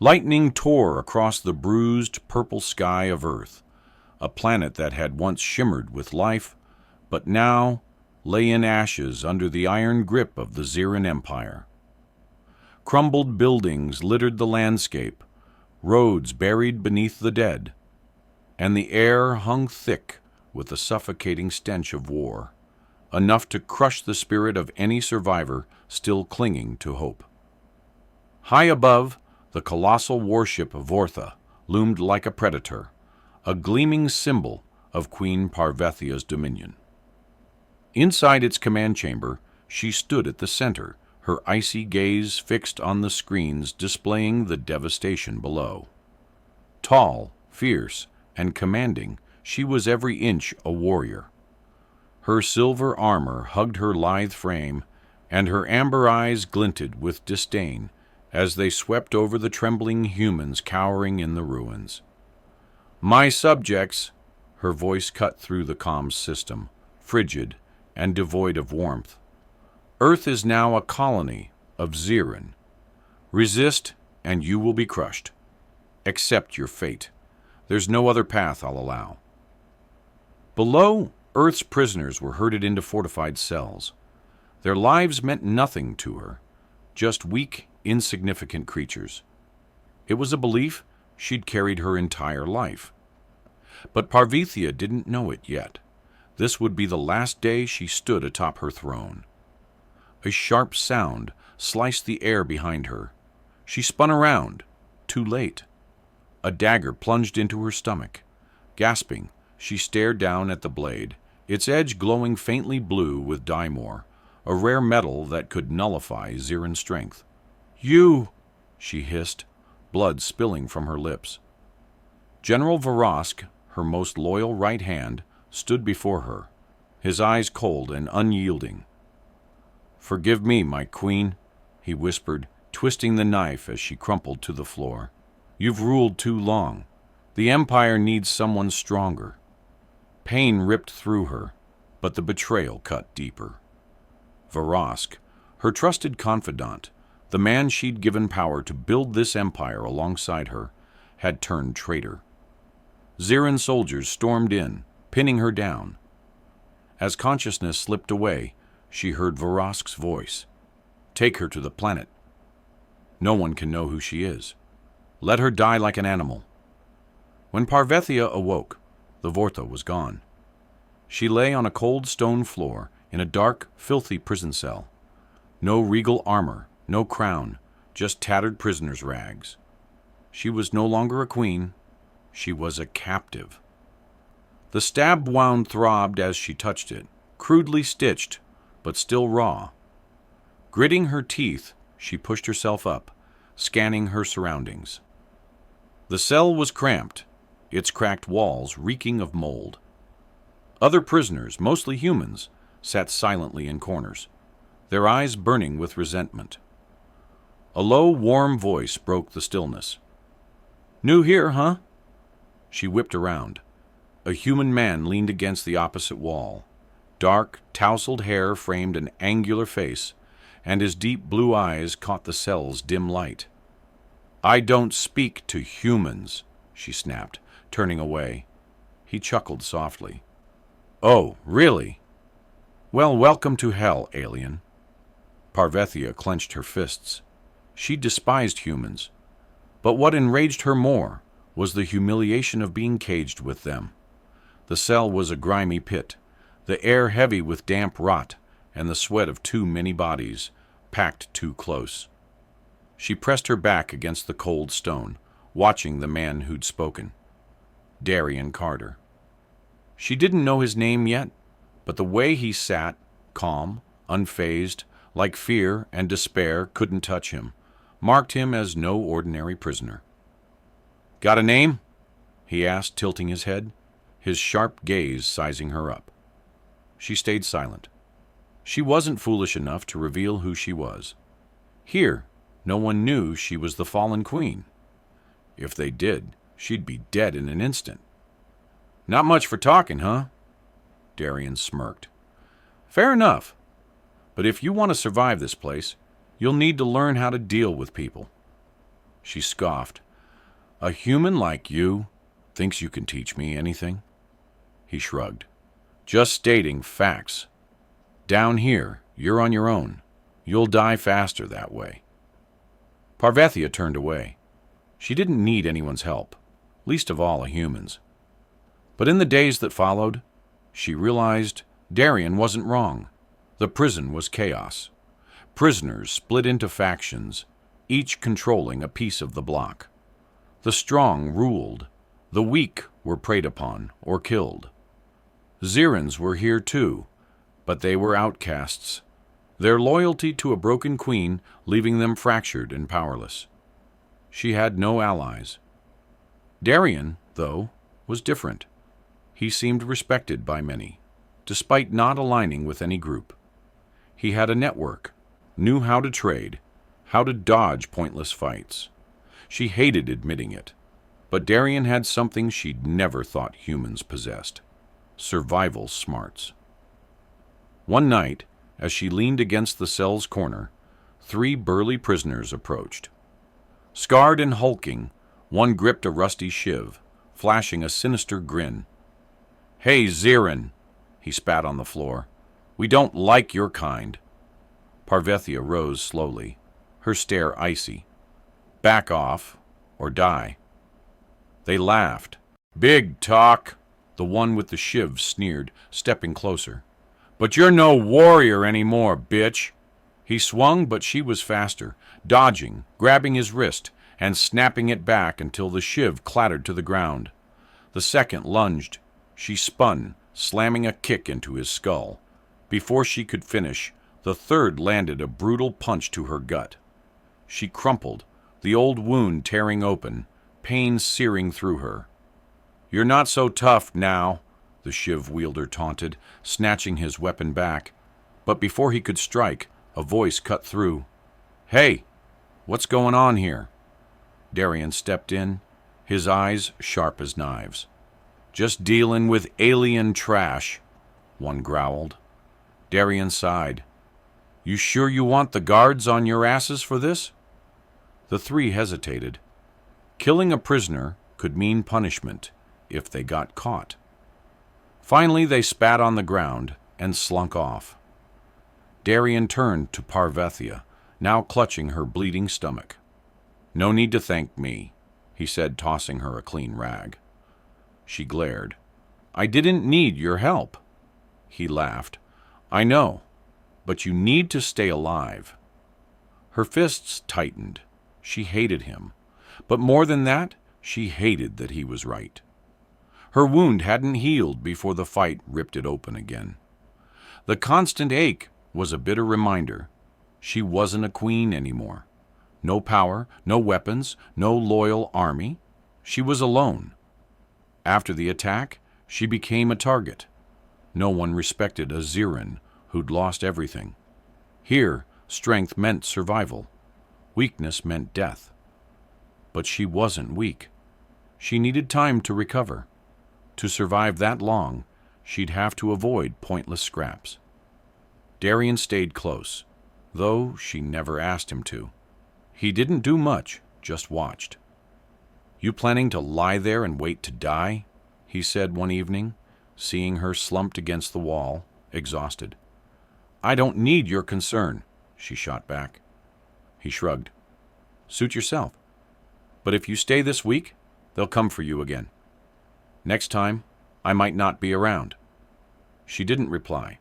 Lightning tore across the bruised purple sky of Earth, a planet that had once shimmered with life, but now lay in ashes under the iron grip of the Xeran Empire. Crumbled buildings littered the landscape, roads buried beneath the dead, and the air hung thick with the suffocating stench of war, enough to crush the spirit of any survivor still clinging to hope. High above, the colossal warship Vortha loomed like a predator, a gleaming symbol of Queen Parvethia's dominion. Inside its command chamber, she stood at the center, her icy gaze fixed on the screens displaying the devastation below. Tall, fierce, and commanding, she was every inch a warrior. Her silver armor hugged her lithe frame, and her amber eyes glinted with disdain as they swept over the trembling humans cowering in the ruins. "My subjects," her voice cut through the comms system, frigid and devoid of warmth. "Earth is now a colony of Xeran. Resist, and you will be crushed. Accept your fate. There's no other path I'll allow." Below, Earth's prisoners were herded into fortified cells. Their lives meant nothing to her, just weak, insignificant creatures. It was a belief she'd carried her entire life. But Parvethia didn't know it yet. This would be the last day she stood atop her throne. A sharp sound sliced the air behind her. She spun around, too late. A dagger plunged into her stomach. Gasping, she stared down at the blade, its edge glowing faintly blue with Dymor, a rare metal that could nullify Xeran strength. "You!" she hissed, blood spilling from her lips. General Varask, her most loyal right hand, stood before her, his eyes cold and unyielding. "Forgive me, my queen," he whispered, twisting the knife as she crumpled to the floor. "You've ruled too long. The Empire needs someone stronger." Pain ripped through her, but the betrayal cut deeper. Varask, her trusted confidant, the man she'd given power to build this empire alongside her, had turned traitor. Xeran soldiers stormed in, pinning her down. As consciousness slipped away, she heard Varask's voice. "Take her to the planet. No one can know who she is. Let her die like an animal." When Parvethia awoke, the Vortha was gone. She lay on a cold stone floor in a dark, filthy prison cell. No regal armor, no crown, just tattered prisoner's rags. She was no longer a queen. She was a captive. The stab wound throbbed as she touched it, crudely stitched, but still raw. Gritting her teeth, she pushed herself up, scanning her surroundings. The cell was cramped, its cracked walls reeking of mold. Other prisoners, mostly humans, sat silently in corners, their eyes burning with resentment. A low, warm voice broke the stillness. "New here, huh?" She whipped around. A human man leaned against the opposite wall. Dark, tousled hair framed an angular face, and his deep blue eyes caught the cell's dim light. "I don't speak to humans," she snapped, turning away. He chuckled softly. "Oh, really? Well, welcome to hell, alien." Parvethia clenched her fists. She despised humans, but what enraged her more was the humiliation of being caged with them. The cell was a grimy pit, the air heavy with damp rot and the sweat of too many bodies, packed too close. She pressed her back against the cold stone, watching the man who'd spoken. Darian Carter. She didn't know his name yet, but the way he sat, calm, unfazed, like fear and despair couldn't touch him, marked him as no ordinary prisoner. "Got a name?" he asked, tilting his head, his sharp gaze sizing her up. She stayed silent. She wasn't foolish enough to reveal who she was. Here, no one knew she was the fallen queen. If they did, she'd be dead in an instant. "Not much for talking, huh?" Darian smirked. "Fair enough. But if you want to survive this place, you'll need to learn how to deal with people." She scoffed. A human like you thinks you can teach me anything? He shrugged. Just stating facts. Down here, you're on your own. You'll die faster that way. Parvethia turned away. She didn't need anyone's help, least of all a human's. But in the days that followed, she realized Darian wasn't wrong. The prison was chaos. Prisoners split into factions, each controlling a piece of the block. The strong ruled. The weak were preyed upon or killed. Zirans were here too, but they were outcasts, their loyalty to a broken queen leaving them fractured and powerless. She had no allies. Darian, though, was different. He seemed respected by many, despite not aligning with any group. He had a network, knew how to trade, how to dodge pointless fights. She hated admitting it, but Darian had something she'd never thought humans possessed: survival smarts. One night, as she leaned against the cell's corner, 3 burly prisoners approached. Scarred and hulking, one gripped a rusty shiv, flashing a sinister grin. "Hey, Ziran," he spat on the floor. "We don't like your kind." Parvethia rose slowly, her stare icy. "Back off, or die." They laughed. "Big talk," the one with the shiv sneered, stepping closer. "But you're no warrior anymore, bitch." He swung, but she was faster, dodging, grabbing his wrist, and snapping it back until the shiv clattered to the ground. The second lunged. She spun, slamming a kick into his skull. Before she could finish, the third landed a brutal punch to her gut. She crumpled, the old wound tearing open, pain searing through her. "You're not so tough now," the shiv wielder taunted, snatching his weapon back. But before he could strike, a voice cut through. "Hey, what's going on here?" Darian stepped in, his eyes sharp as knives. "Just dealing with alien trash," one growled. Darian sighed. "You sure you want the guards on your asses for this?" The 3 hesitated. Killing a prisoner could mean punishment if they got caught. Finally, they spat on the ground and slunk off. Darian turned to Parvethia, now clutching her bleeding stomach. "No need to thank me," he said, tossing her a clean rag. She glared. "I didn't need your help." He laughed. "I know, but you need to stay alive." Her fists tightened. She hated him. But more than that, she hated that he was right. Her wound hadn't healed before the fight ripped it open again. The constant ache was a bitter reminder. She wasn't a queen anymore. No power, no weapons, no loyal army. She was alone. After the attack, she became a target. No one respected a Ziran who'd lost everything. Here, strength meant survival. Weakness meant death. But she wasn't weak. She needed time to recover. To survive that long, she'd have to avoid pointless scraps. Darian stayed close, though she never asked him to. He didn't do much, just watched. "You planning to lie there and wait to die?" he said one evening, seeing her slumped against the wall, exhausted. "I don't need your concern," she shot back. He shrugged. "Suit yourself. But if you stay this week, they'll come for you again. Next time, I might not be around." She didn't reply.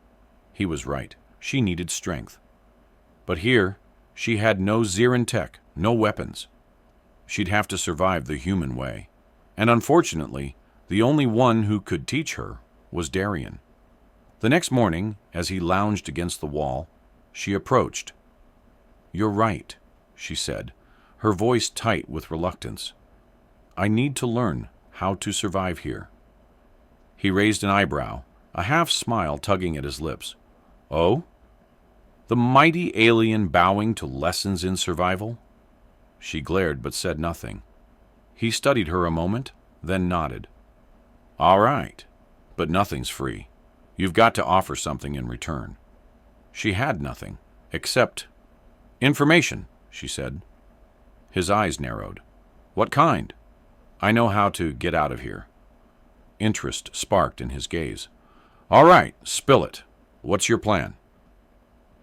He was right. She needed strength. But here, she had no Ziran tech, no weapons. She'd have to survive the human way. And unfortunately, the only one who could teach her was Darian. The next morning, as he lounged against the wall, she approached. "You're right," she said, her voice tight with reluctance. "I need to learn how to survive here." He raised an eyebrow, a half-smile tugging at his lips. "Oh? The mighty alien bowing to lessons in survival?" She glared but said nothing. He studied her a moment, then nodded. "All right, but nothing's free. You've got to offer something in return." She had nothing, except information, she said. His eyes narrowed. What kind? I know how to get out of here. Interest sparked in his gaze. All right, spill it. What's your plan?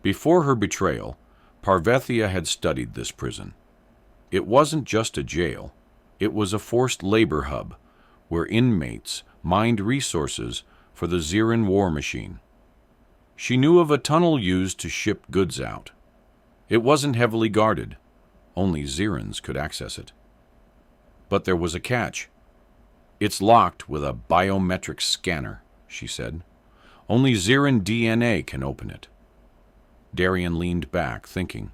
Before her betrayal, Parvethia had studied this prison. It wasn't just a jail. It was a forced labor hub where inmates mined resources for the Ziran war machine. She knew of a tunnel used to ship goods out. It wasn't heavily guarded. Only Zirans could access it. But there was a catch. It's locked with a biometric scanner, she said. Only Ziran DNA can open it. Darian leaned back, thinking.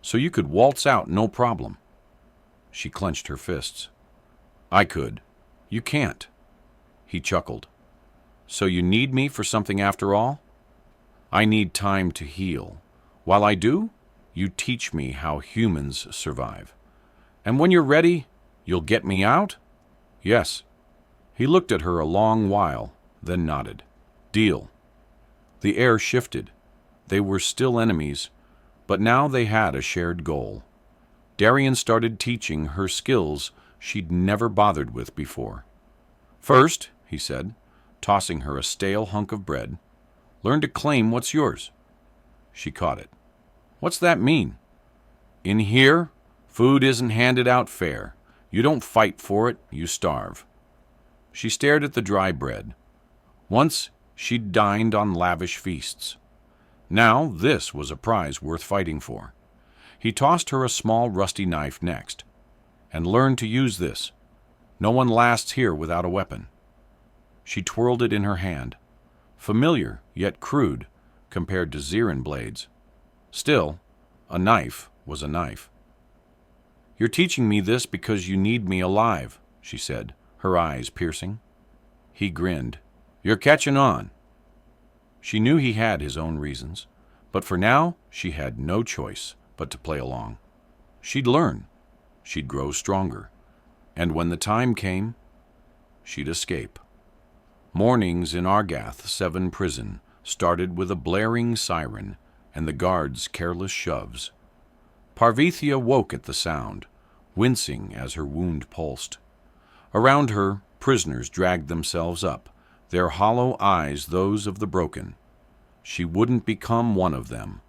So you could waltz out, no problem. She clenched her fists. I could. You can't. He chuckled. So you need me for something after all? I need time to heal. While I do, you teach me how humans survive. And when you're ready, you'll get me out? Yes. He looked at her a long while, then nodded. Deal. The air shifted. They were still enemies, but now they had a shared goal. Darian started teaching her skills she'd never bothered with before. First, he said, tossing her a stale hunk of bread, learn to claim what's yours. She caught it. What's that mean? In here, food isn't handed out fair. You don't fight for it, you starve. She stared at the dry bread. Once, she'd dined on lavish feasts. Now, this was a prize worth fighting for. He tossed her a small rusty knife next. And learn to use this. No one lasts here without a weapon. She twirled it in her hand. Familiar, yet crude, compared to Ziran blades. Still, a knife was a knife. You're teaching me this because you need me alive, she said, her eyes piercing. He grinned. You're catching on. She knew he had his own reasons, but for now she had no choice but to play along. She'd learn. She'd grow stronger. And when the time came, she'd escape. Mornings in Argath 7 prison started with a blaring siren and the guards' careless shoves. Parvethia woke at the sound, wincing as her wound pulsed. Around her, prisoners dragged themselves up, their hollow eyes those of the broken. She wouldn't become one of them.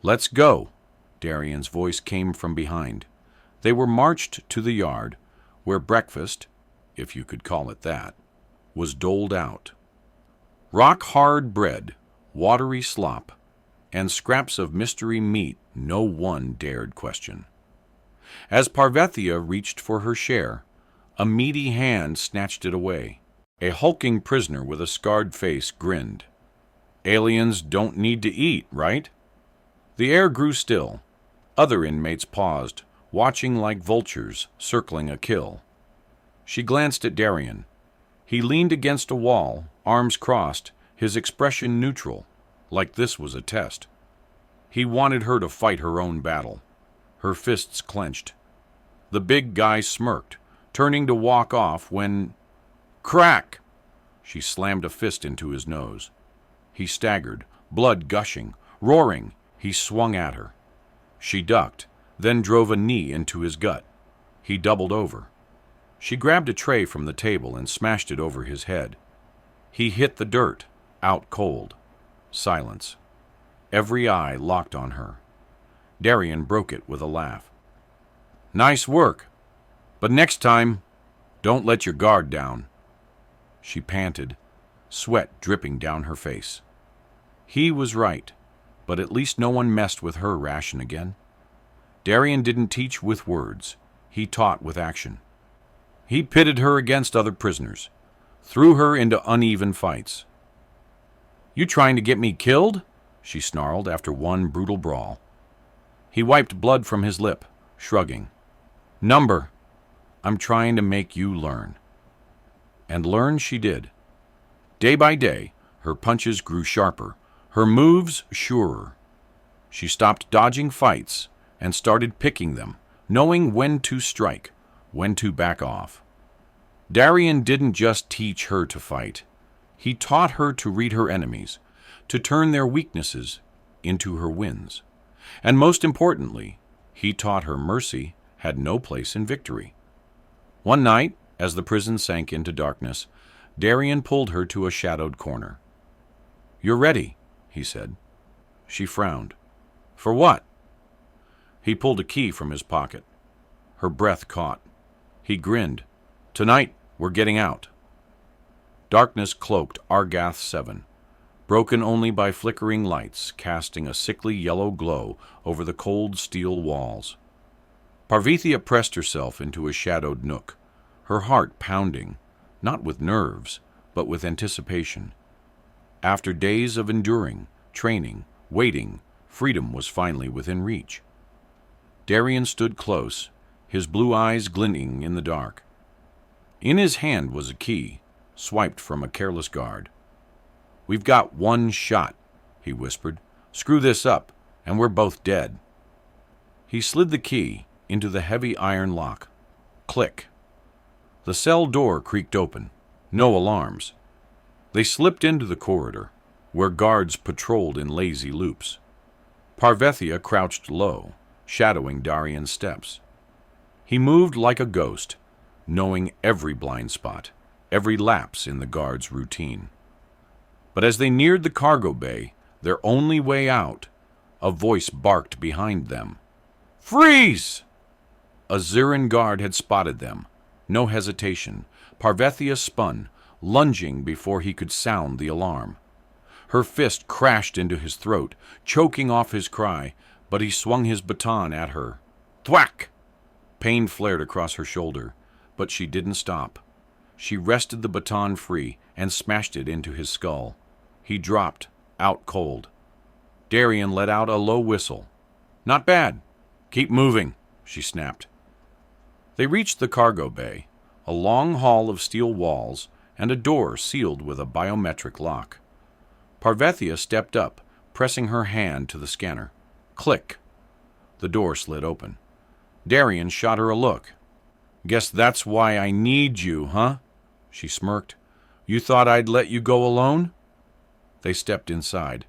Let's go, Darian's voice came from behind. They were marched to the yard, where breakfast, if you could call it that, was doled out. Rock-hard bread, watery slop, and scraps of mystery meat no one dared question. As Parvethia reached for her share, a meaty hand snatched it away. A hulking prisoner with a scarred face grinned. Aliens don't need to eat, right? The air grew still. Other inmates paused, watching like vultures circling a kill. She glanced at Darian. He leaned against a wall, arms crossed, his expression neutral, like this was a test. He wanted her to fight her own battle. Her fists clenched. The big guy smirked, turning to walk off when... Crack! She slammed a fist into his nose. He staggered, blood gushing, roaring. He swung at her. She ducked, then drove a knee into his gut. He doubled over. She grabbed a tray from the table and smashed it over his head. He hit the dirt, out cold. Silence. Every eye locked on her. Darian broke it with a laugh. Nice work. But next time, don't let your guard down. She panted, sweat dripping down her face. He was right, but at least no one messed with her ration again. Darian didn't teach with words. He taught with action. He pitted her against other prisoners, threw her into uneven fights. You trying to get me killed? She snarled after one brutal brawl. He wiped blood from his lip, shrugging. Number. I'm trying to make you learn. And learn she did. Day by day, her punches grew sharper, her moves surer. She stopped dodging fights and started picking them, knowing when to strike, when to back off. Darian didn't just teach her to fight. He taught her to read her enemies, to turn their weaknesses into her wins. And most importantly, he taught her mercy had no place in victory. One night, as the prison sank into darkness, Darian pulled her to a shadowed corner. "You're ready," he said. She frowned. "For what?" He pulled a key from his pocket. Her breath caught. He grinned. "Tonight, we're getting out." Darkness cloaked Argath 7, broken only by flickering lights casting a sickly yellow glow over the cold steel walls. Parvethia pressed herself into a shadowed nook, her heart pounding, not with nerves, but with anticipation. After days of enduring, training, waiting, freedom was finally within reach. Darian stood close, his blue eyes glinting in the dark. In his hand was a key, swiped from a careless guard. "We've got one shot," he whispered. "Screw this up, and we're both dead." He slid the key into the heavy iron lock. Click. The cell door creaked open. No alarms. They slipped into the corridor, where guards patrolled in lazy loops. Parvethia crouched low, shadowing Darian's steps. He moved like a ghost, knowing every blind spot, every lapse in the guard's routine. But as they neared the cargo bay, their only way out, a voice barked behind them. "Freeze!" A Zirin guard had spotted them. No hesitation. Parvethia spun, lunging before he could sound the alarm. Her fist crashed into his throat, choking off his cry, but he swung his baton at her. Thwack! Pain flared across her shoulder, but she didn't stop. She wrested the baton free and smashed it into his skull. He dropped, out cold. Darian let out a low whistle. "Not bad. Keep moving," she snapped. They reached the cargo bay, a long hall of steel walls and a door sealed with a biometric lock. Parvethia stepped up, pressing her hand to the scanner. Click. The door slid open. Darian shot her a look. "Guess that's why I need you, huh?" She smirked. "You thought I'd let you go alone?" They stepped inside,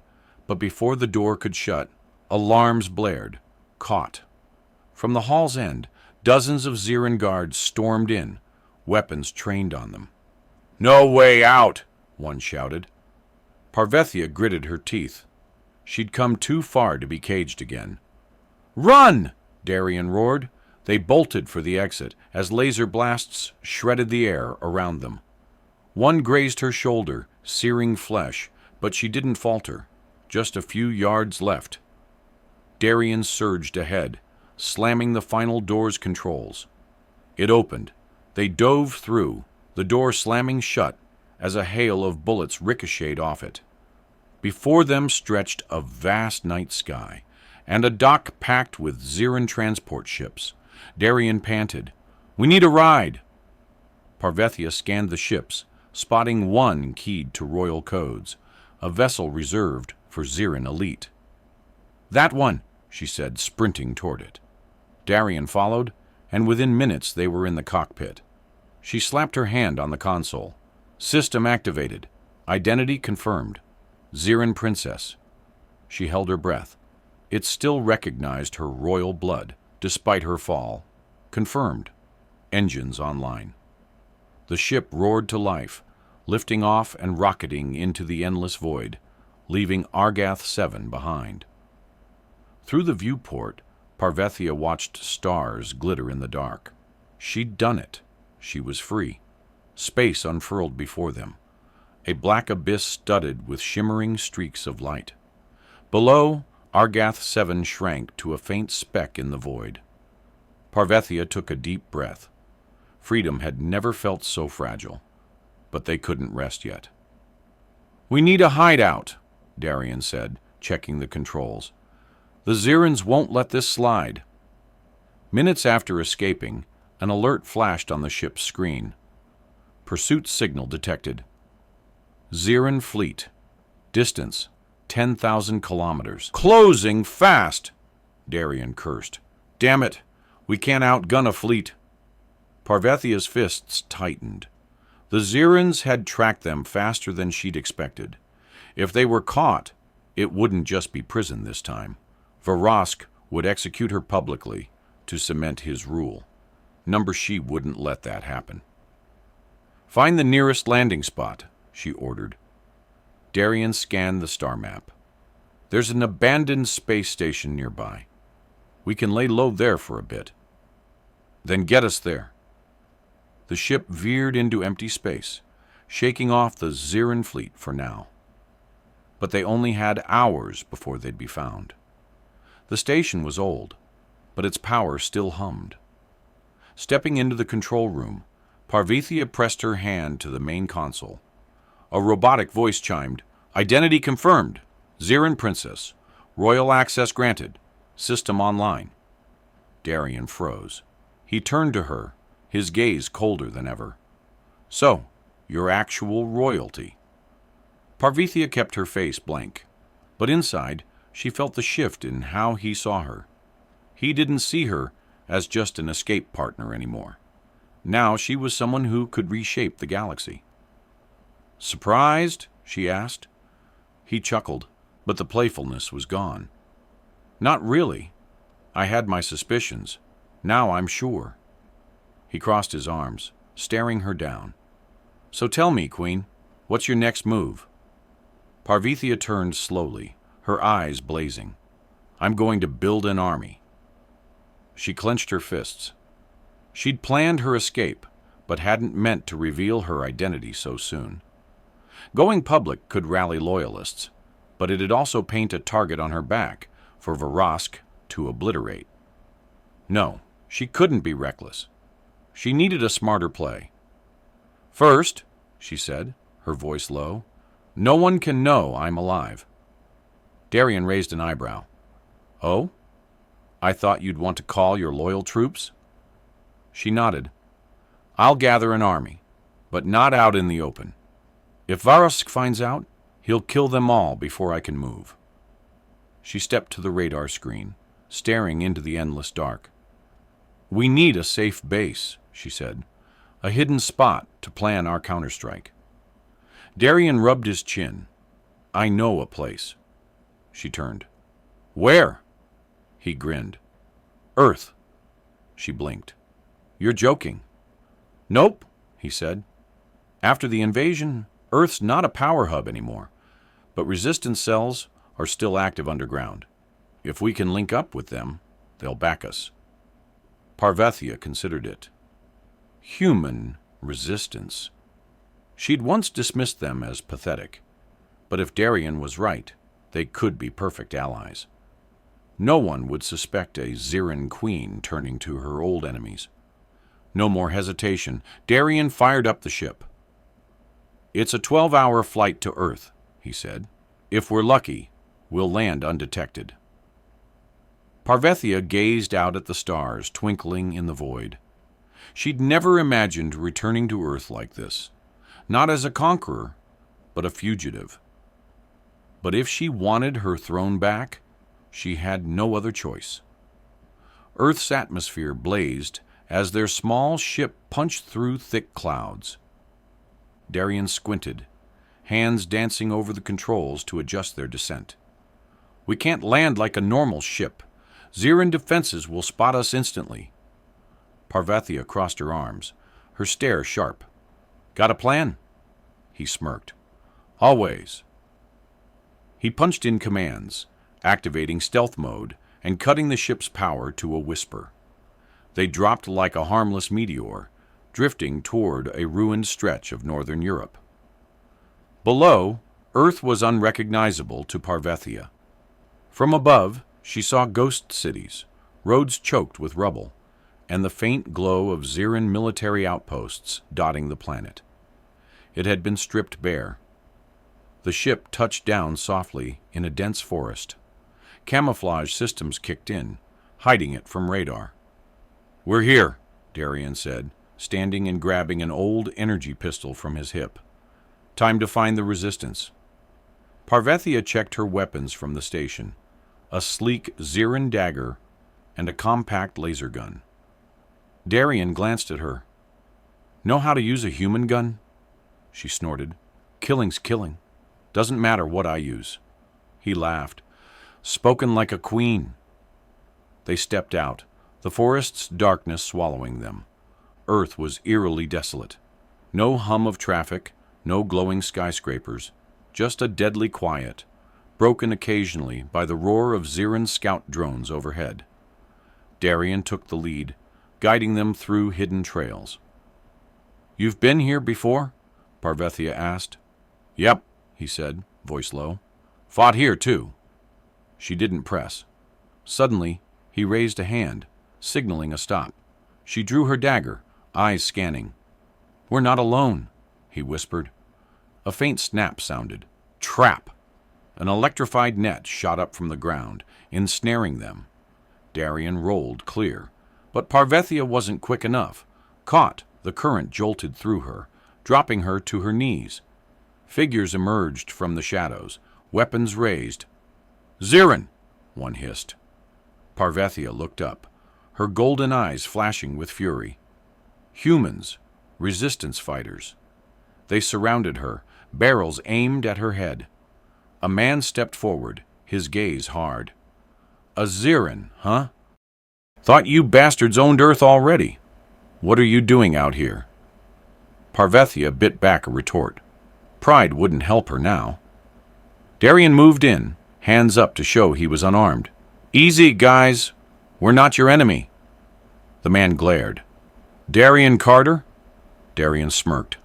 but before the door could shut, alarms blared. Caught. From the hall's end, dozens of Zirin guards stormed in, weapons trained on them. "No way out!" one shouted. Parvethia gritted her teeth. She'd come too far to be caged again. "Run!" Darian roared. They bolted for the exit as laser blasts shredded the air around them. One grazed her shoulder, searing flesh, but she didn't falter. Just a few yards left. Darian surged ahead, slamming the final door's controls. It opened. They dove through, the door slamming shut as a hail of bullets ricocheted off it. Before them stretched a vast night sky, and a dock packed with Zirin transport ships. Darian panted, "We need a ride!" Parvethia scanned the ships, spotting one keyed to royal codes, a vessel reserved for Zirin elite. "That one," she said, sprinting toward it. Darian followed, and within minutes they were in the cockpit. She slapped her hand on the console. "System activated. Identity confirmed. Zirin princess." She held her breath. It still recognized her royal blood, despite her fall. Confirmed. Engines online. The ship roared to life, lifting off and rocketing into the endless void, leaving Argath 7 behind. Through the viewport, Parvethia watched stars glitter in the dark. She'd done it. She was free. Space unfurled before them, a black abyss studded with shimmering streaks of light. Below, Argath 7 shrank to a faint speck in the void. Parvethia took a deep breath. Freedom had never felt so fragile, but they couldn't rest yet. "We need a hideout," Darian said, checking the controls. "The Zirins won't let this slide." Minutes after escaping, an alert flashed on the ship's screen. Pursuit signal detected. Zirin fleet. Distance, 10,000 kilometers. "Closing fast!" Darian cursed. "Damn it! We can't outgun a fleet." Parvethia's fists tightened. The Zirins had tracked them faster than she'd expected. If they were caught, it wouldn't just be prison this time. Varask would execute her publicly, to cement his rule. Number She wouldn't let that happen. "Find the nearest landing spot," she ordered. Darian scanned the star map. "There's an abandoned space station nearby. We can lay low there for a bit. Then get us there." The ship veered into empty space, shaking off the Ziran fleet for now. But they only had hours before they'd be found. The station was old, but its power still hummed. Stepping into the control room, Parvethia pressed her hand to the main console. A robotic voice chimed, "Identity confirmed. Ziran Princess. Royal access granted. System online." Darian froze. He turned to her, his gaze colder than ever. "So, you're actual royalty." Parvethia kept her face blank, but inside she felt the shift in how he saw her. He didn't see her as just an escape partner anymore. Now she was someone who could reshape the galaxy. "Surprised?" she asked. He chuckled, but the playfulness was gone. "Not really. I had my suspicions. Now I'm sure." He crossed his arms, staring her down. "So tell me, Queen, what's your next move?" Parvethia turned slowly, her eyes blazing. "I'm going to build an army." She clenched her fists. She'd planned her escape, but hadn't meant to reveal her identity so soon. Going public could rally loyalists, but it'd also paint a target on her back for Varask to obliterate. No, she couldn't be reckless. She needed a smarter play. "First," she said, her voice low, "no one can know I'm alive." Darian raised an eyebrow. "Oh? I thought you'd want to call your loyal troops?" She nodded. "I'll gather an army, but not out in the open. If Varask finds out, he'll kill them all before I can move." She stepped to the radar screen, staring into the endless dark. "We need a safe base," she said, "a hidden spot to plan our counterstrike." Darian rubbed his chin. "I know a place." She turned. "Where?" He grinned. "Earth." She blinked. "You're joking." "Nope," he said. "After the invasion, Earth's not a power hub anymore, but resistance cells are still active underground. If we can link up with them, they'll back us." Parvethia considered it. Human resistance. She'd once dismissed them as pathetic, but if Darian was right, they could be perfect allies. No one would suspect a Ziran queen turning to her old enemies. No more hesitation. Darian fired up the ship. "It's a 12-hour flight to Earth," he said. "If we're lucky, we'll land undetected." Parvethia gazed out at the stars twinkling in the void. She'd never imagined returning to Earth like this, not as a conqueror, but a fugitive. But if she wanted her throne back, she had no other choice. Earth's atmosphere blazed as their small ship punched through thick clouds. Darian squinted, hands dancing over the controls to adjust their descent. "We can't land like a normal ship. Ziran defenses will spot us instantly." Parvethia crossed her arms, her stare sharp. "Got a plan?" He smirked. "Always." He punched in commands, activating stealth mode and cutting the ship's power to a whisper. They dropped like a harmless meteor, drifting toward a ruined stretch of northern Europe. Below, Earth was unrecognizable to Parvethia. From above, she saw ghost cities, roads choked with rubble, and the faint glow of Ziran military outposts dotting the planet. It had been stripped bare. The ship touched down softly in a dense forest. Camouflage systems kicked in, hiding it from radar. "We're here," Darian said, standing and grabbing an old energy pistol from his hip. "Time to find the resistance." Parvethia checked her weapons from the station, a sleek Ziran dagger and a compact laser gun. Darian glanced at her. "Know how to use a human gun?" She snorted. "Killing's killing. Doesn't matter what I use." He laughed. "Spoken like a queen." They stepped out, the forest's darkness swallowing them. Earth was eerily desolate. No hum of traffic, no glowing skyscrapers, just a deadly quiet, broken occasionally by the roar of Ziran scout drones overhead. Darian took the lead, guiding them through hidden trails. "You've been here before?" Parvethia asked. "Yep," he said, voice low. "Fought here, too." She didn't press. Suddenly, he raised a hand, signaling a stop. She drew her dagger, eyes scanning. "We're not alone," he whispered. A faint snap sounded. Trap! An electrified net shot up from the ground, ensnaring them. Darian rolled clear, but Parvethia wasn't quick enough. Caught, the current jolted through her, dropping her to her knees. Figures emerged from the shadows, weapons raised. "Ziran!" one hissed. Parvethia looked up, her golden eyes flashing with fury. Humans, resistance fighters. They surrounded her, barrels aimed at her head. A man stepped forward, his gaze hard. "A Ziran, huh? Thought you bastards owned Earth already. What are you doing out here?" Parvethia bit back a retort. Pride wouldn't help her now. Darian moved in, hands up to show he was unarmed. "Easy, guys. We're not your enemy." The man glared. "Darian Carter?" Darian smirked.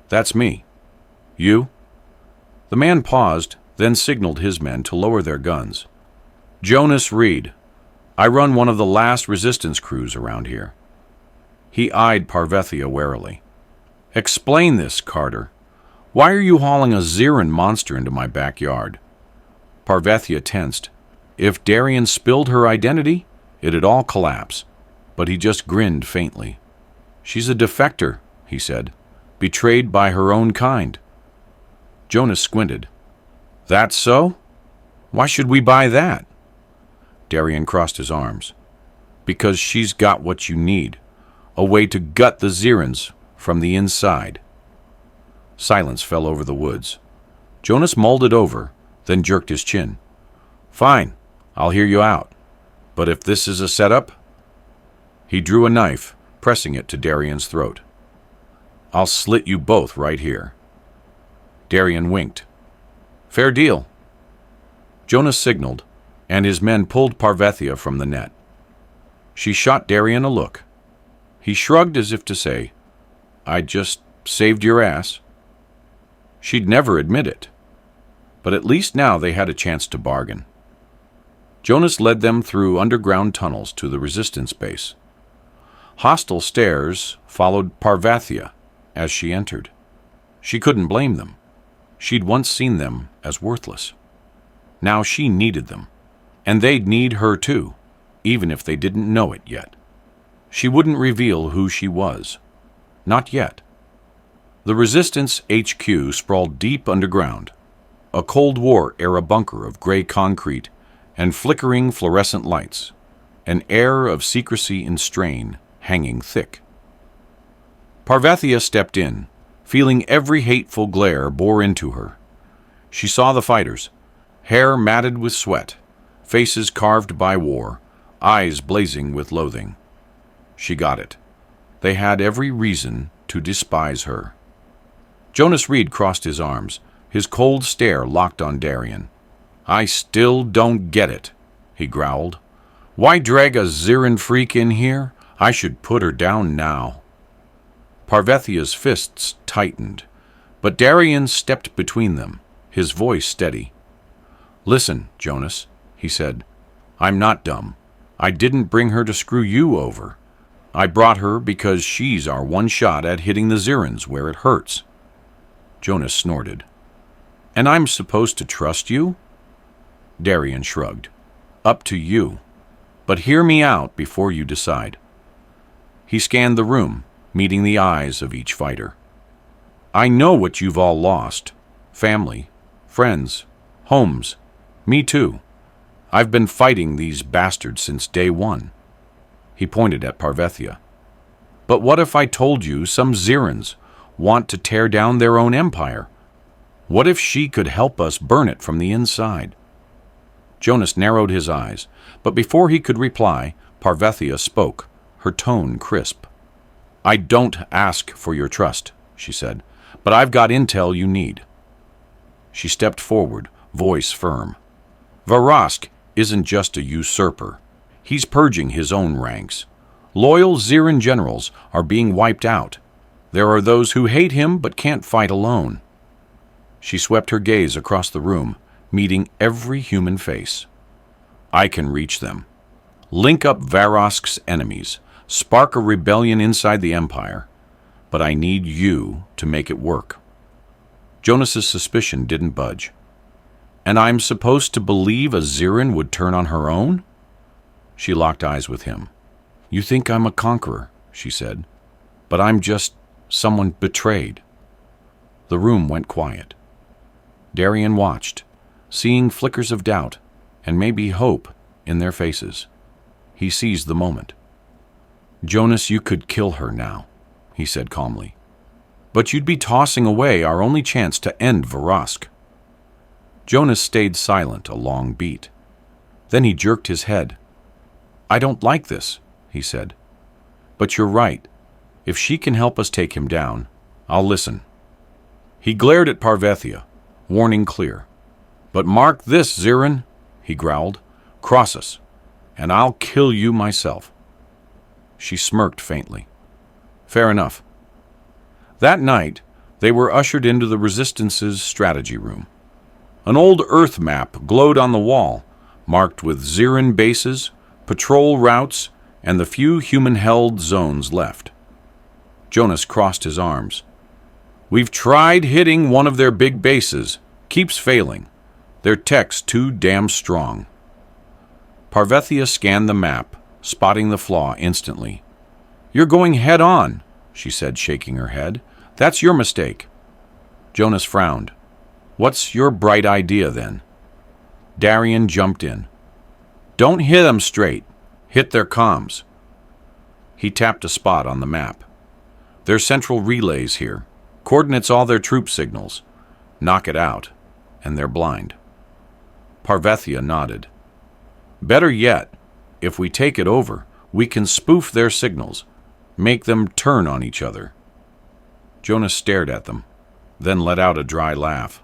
"That's me. You?" The man paused, then signaled his men to lower their guns. "Jonas Reed. I run one of the last resistance crews around here." He eyed Parvethia warily. "Explain this, Carter. Why are you hauling a Ziran monster into my backyard?" Parvethia tensed. If Darian spilled her identity, it'd all collapse. But he just grinned faintly. "She's a defector," he said, "betrayed by her own kind." Jonas squinted. "That's so? Why should we buy that?" Darian crossed his arms. "Because she's got what you need. A way to gut the Zirans from the inside." Silence fell over the woods. Jonas mulled it over, then jerked his chin. "Fine, I'll hear you out. But if this is a setup..." He drew a knife, pressing it to Darian's throat. "I'll slit you both right here." Darian winked. "Fair deal." Jonas signaled, and his men pulled Parvethia from the net. She shot Darian a look. He shrugged as if to say, "I just saved your ass." She'd never admit it. But at least now they had a chance to bargain. Jonas led them through underground tunnels to the resistance base. Hostile stares followed Parvethia as she entered. She couldn't blame them. She'd once seen them as worthless. Now she needed them, and they'd need her too, even if they didn't know it yet. She wouldn't reveal who she was. Not yet. The Resistance HQ sprawled deep underground, a Cold War-era bunker of gray concrete and flickering fluorescent lights, an air of secrecy and strain hanging thick. Parvethia stepped in, feeling every hateful glare bore into her. She saw the fighters, hair matted with sweat, faces carved by war, eyes blazing with loathing. She got it. They had every reason to despise her. Jonas Reed crossed his arms, his cold stare locked on Darian. "I still don't get it," he growled. "Why drag a Ziran freak in here? I should put her down now." Parvethia's fists tightened, but Darian stepped between them, his voice steady. "Listen, Jonas," he said. "I'm not dumb. I didn't bring her to screw you over. I brought her because she's our one shot at hitting the Zirans where it hurts." Jonas snorted. "And I'm supposed to trust you?" Darian shrugged. "Up to you. But hear me out before you decide." He scanned the room, meeting the eyes of each fighter. "I know what you've all lost. Family, friends, homes. Me too. I've been fighting these bastards since day one." He pointed at Parvethia. "But what if I told you some Zirans want to tear down their own empire? What if she could help us burn it from the inside?" Jonas narrowed his eyes, but before he could reply, Parvethia spoke, her tone crisp. "I don't ask for your trust," she said, "but I've got intel you need." She stepped forward, voice firm. "Varask isn't just a usurper. He's purging his own ranks. Loyal Zirin generals are being wiped out. There are those who hate him but can't fight alone." She swept her gaze across the room, meeting every human face. "I can reach them. Link up Varask's enemies, spark a rebellion inside the Empire. But I need you to make it work." Jonas's suspicion didn't budge. "And I'm supposed to believe a Zirin would turn on her own?" She locked eyes with him. "You think I'm a conqueror," she said, "but I'm just someone betrayed." The room went quiet. Darian watched, seeing flickers of doubt and maybe hope in their faces. He seized the moment. "Jonas, you could kill her now," he said calmly. "But you'd be tossing away our only chance to end Varask." Jonas stayed silent a long beat. Then he jerked his head. "I don't like this," he said. "But you're right. If she can help us take him down, I'll listen." He glared at Parvethia, warning clear. "But mark this, Zirin," he growled. "Cross us, and I'll kill you myself." She smirked faintly. "Fair enough." That night, they were ushered into the Resistance's strategy room. An old Earth map glowed on the wall, marked with Zirin bases, patrol routes, and the few human-held zones left. Jonas crossed his arms. "We've tried hitting one of their big bases. Keeps failing. Their tech's too damn strong." Parvethia scanned the map, spotting the flaw instantly. "You're going head-on," she said, shaking her head. "That's your mistake." Jonas frowned. "What's your bright idea, then?" Darian jumped in. "Don't hit them straight. Hit their comms." He tapped a spot on the map. "There's central relays here. Coordinates all their troop signals. Knock it out, and they're blind." Parvethia nodded. "Better yet, if we take it over, we can spoof their signals, make them turn on each other." Jonas stared at them, then let out a dry laugh.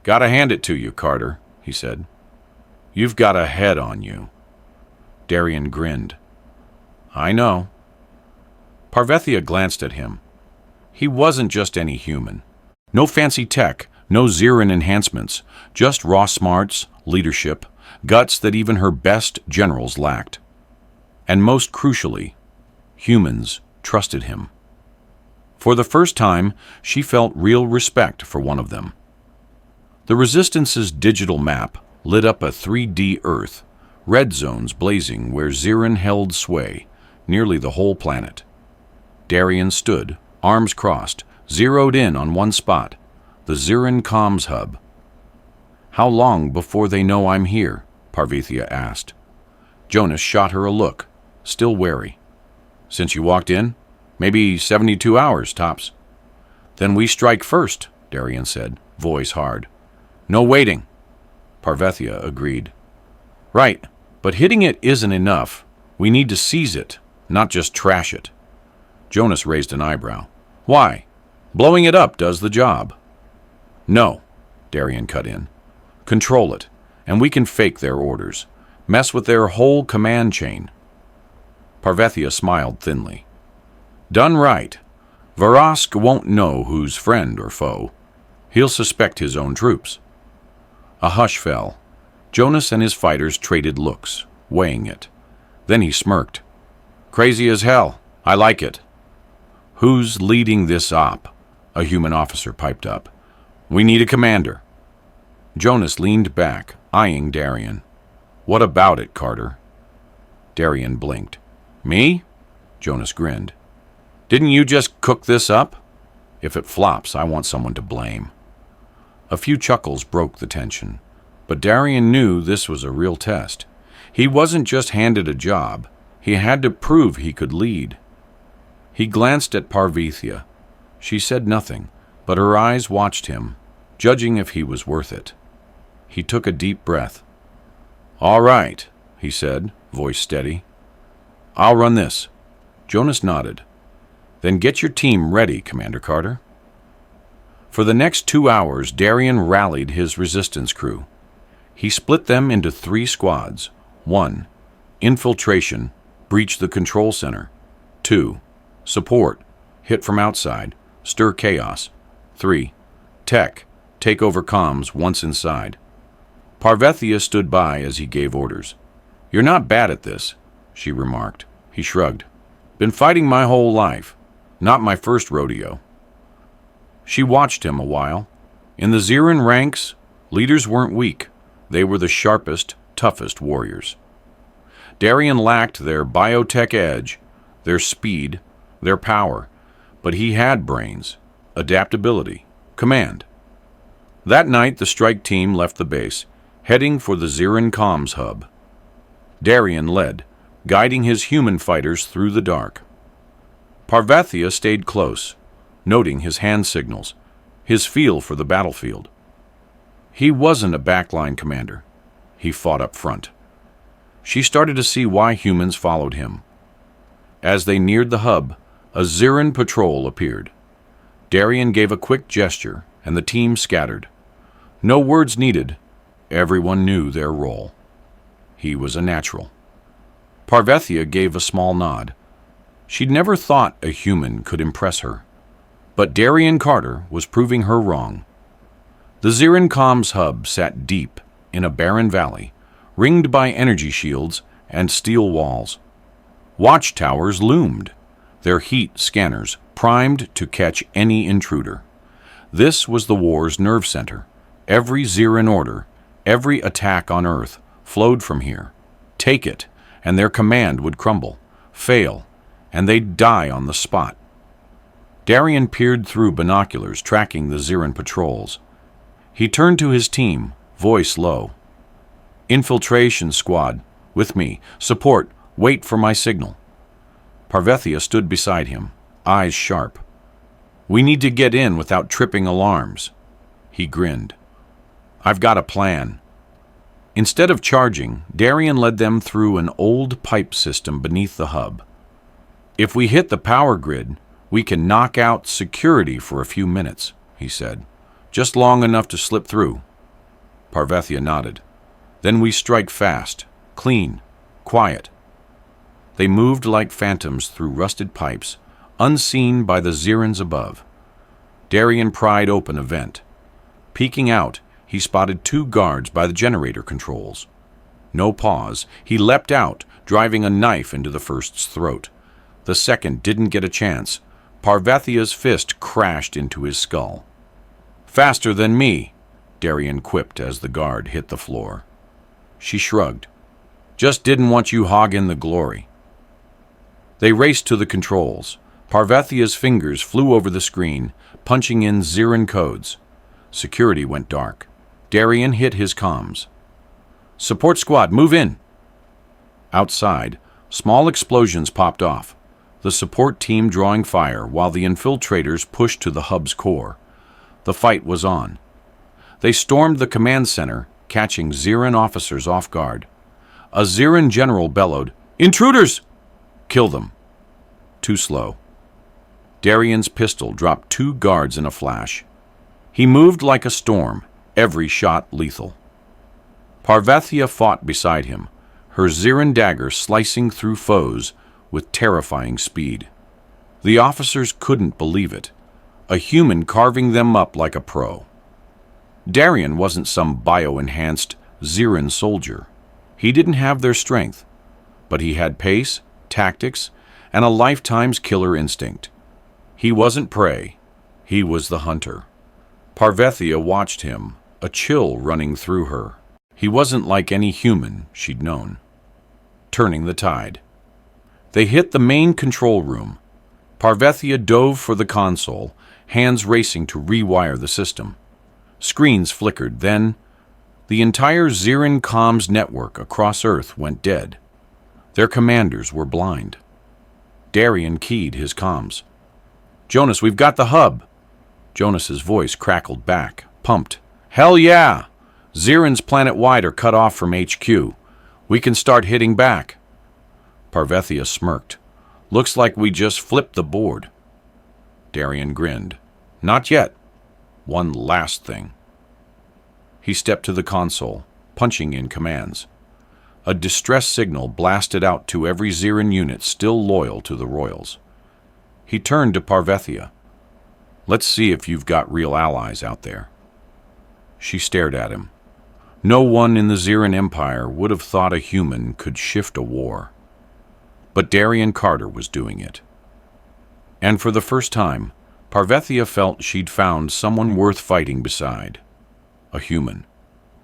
"Gotta hand it to you, Carter," he said. "You've got a head on you." Darian grinned. "I know." Parvethia glanced at him. He wasn't just any human. No fancy tech, no Zirin enhancements, just raw smarts, leadership, guts that even her best generals lacked. And most crucially, humans trusted him. For the first time, she felt real respect for one of them. The Resistance's digital map lit up a 3D Earth, red zones blazing where Zirin held sway, nearly the whole planet. Darian stood, arms crossed, zeroed in on one spot, the Zirin comms hub. "How long before they know I'm here?" Parvethia asked. Jonas shot her a look, still wary. "Since you walked in? Maybe 72 hours, tops." "Then we strike first," Darian said, voice hard. "No waiting." Parvethia agreed. "Right, but hitting it isn't enough. We need to seize it, not just trash it." Jonas raised an eyebrow. "Why? Blowing it up does the job." "No," Darian cut in. "Control it, and we can fake their orders, mess with their whole command chain." Parvethia smiled thinly. "Done right. Varask won't know who's friend or foe. He'll suspect his own troops." A hush fell. Jonas and his fighters traded looks, weighing it. Then he smirked. "Crazy as hell. I like it." "Who's leading this op?" a human officer piped up. "We need a commander." Jonas leaned back, eyeing Darian. "What about it, Carter?" Darian blinked. "Me?" Jonas grinned. "Didn't you just cook this up? If it flops, I want someone to blame." A few chuckles broke the tension, but Darian knew this was a real test. He wasn't just handed a job, he had to prove he could lead. He glanced at Parvethia. She said nothing, but her eyes watched him, judging if he was worth it. He took a deep breath. "All right," he said, voice steady. I'll run this. Jonas nodded. Then get your team ready, Commander Carter. For the next 2 hours, Darian rallied his resistance crew. He split them into 3 squads. 1. Infiltration, breach the control center. 2. Support, hit from outside, stir chaos. 3. Tech, take over comms once inside. Parvethia stood by as he gave orders. You're not bad at this, she remarked. He shrugged. Been fighting my whole life. Not my first rodeo. She watched him a while. In the Xeran ranks, leaders weren't weak. They were the sharpest, toughest warriors. Darian lacked their biotech edge, their speed, their power, but he had brains, adaptability, command. That night, the strike team left the base, heading for the Xeran comms hub. Darian led, guiding his human fighters through the dark. Parvethia stayed close, noting his hand signals, his feel for the battlefield. He wasn't a backline commander. He fought up front. She started to see why humans followed him. As they neared the hub, a Xeran patrol appeared. Darian gave a quick gesture, and the team scattered. No words needed. Everyone knew their role. He was a natural. Parvethia gave a small nod. She'd never thought a human could impress her. But Darian Carter was proving her wrong. The Xeran comms hub sat deep in a barren valley, ringed by energy shields and steel walls. Watchtowers loomed, their heat scanners primed to catch any intruder. This was the war's nerve center. Every Xeran order, every attack on Earth flowed from here. Take it, and their command would crumble, fail, and they'd die on the spot. Darian peered through binoculars, tracking the Xeran patrols. He turned to his team, voice low. Infiltration squad, with me. Support, wait for my signal. Parvethia stood beside him, eyes sharp. We need to get in without tripping alarms. He grinned. I've got a plan. Instead of charging, Darian led them through an old pipe system beneath the hub. If we hit the power grid, we can knock out security for a few minutes, he said. Just long enough to slip through. Parvethia nodded. Then we strike fast, clean, quiet. They moved like phantoms through rusted pipes, unseen by the Xerans above. Darian pried open a vent. Peeking out, he spotted 2 guards by the generator controls. No pause, he leapt out, driving a knife into the first's throat. The second didn't get a chance. Parvethia's fist crashed into his skull. Faster than me, Darian quipped as the guard hit the floor. She shrugged. Just didn't want you hogging the glory. They raced to the controls. Parvethia's fingers flew over the screen, punching in Xeran codes. Security went dark. Darian hit his comms. Support squad, move in. Outside, small explosions popped off, the support team drawing fire while the infiltrators pushed to the hub's core. The fight was on. They stormed the command center, catching Xeran officers off guard. A Xeran general bellowed, Intruders! Kill them. Too slow. Darian's pistol dropped 2 guards in a flash. He moved like a storm, every shot lethal. Parvethia fought beside him, her Xeran dagger slicing through foes with terrifying speed. The officers couldn't believe it, a human carving them up like a pro. Darian wasn't some bio-enhanced Xeran soldier. He didn't have their strength, but he had pace, tactics, and a lifetime's killer instinct. He wasn't prey, he was the hunter. Parvethia watched him, a chill running through her. He wasn't like any human she'd known. Turning the tide. They hit the main control room. Parvethia dove for the console, hands racing to rewire the system. Screens flickered, then the entire Xeran comms network across Earth went dead. Their commanders were blind. Darian keyed his comms. Jonas, we've got the hub. Jonas's voice crackled back, pumped. Hell yeah! Xerans planet-wide are cut off from HQ. We can start hitting back. Parvethia smirked. Looks like we just flipped the board. Darian grinned. Not yet. One last thing. He stepped to the console, punching in commands. A distress signal blasted out to every Xeran unit still loyal to the Royals. He turned to Parvethia. Let's see if you've got real allies out there. She stared at him. No one in the Xeran Empire would have thought a human could shift a war. But Darian Carter was doing it. And for the first time, Parvethia felt she'd found someone worth fighting beside. A human.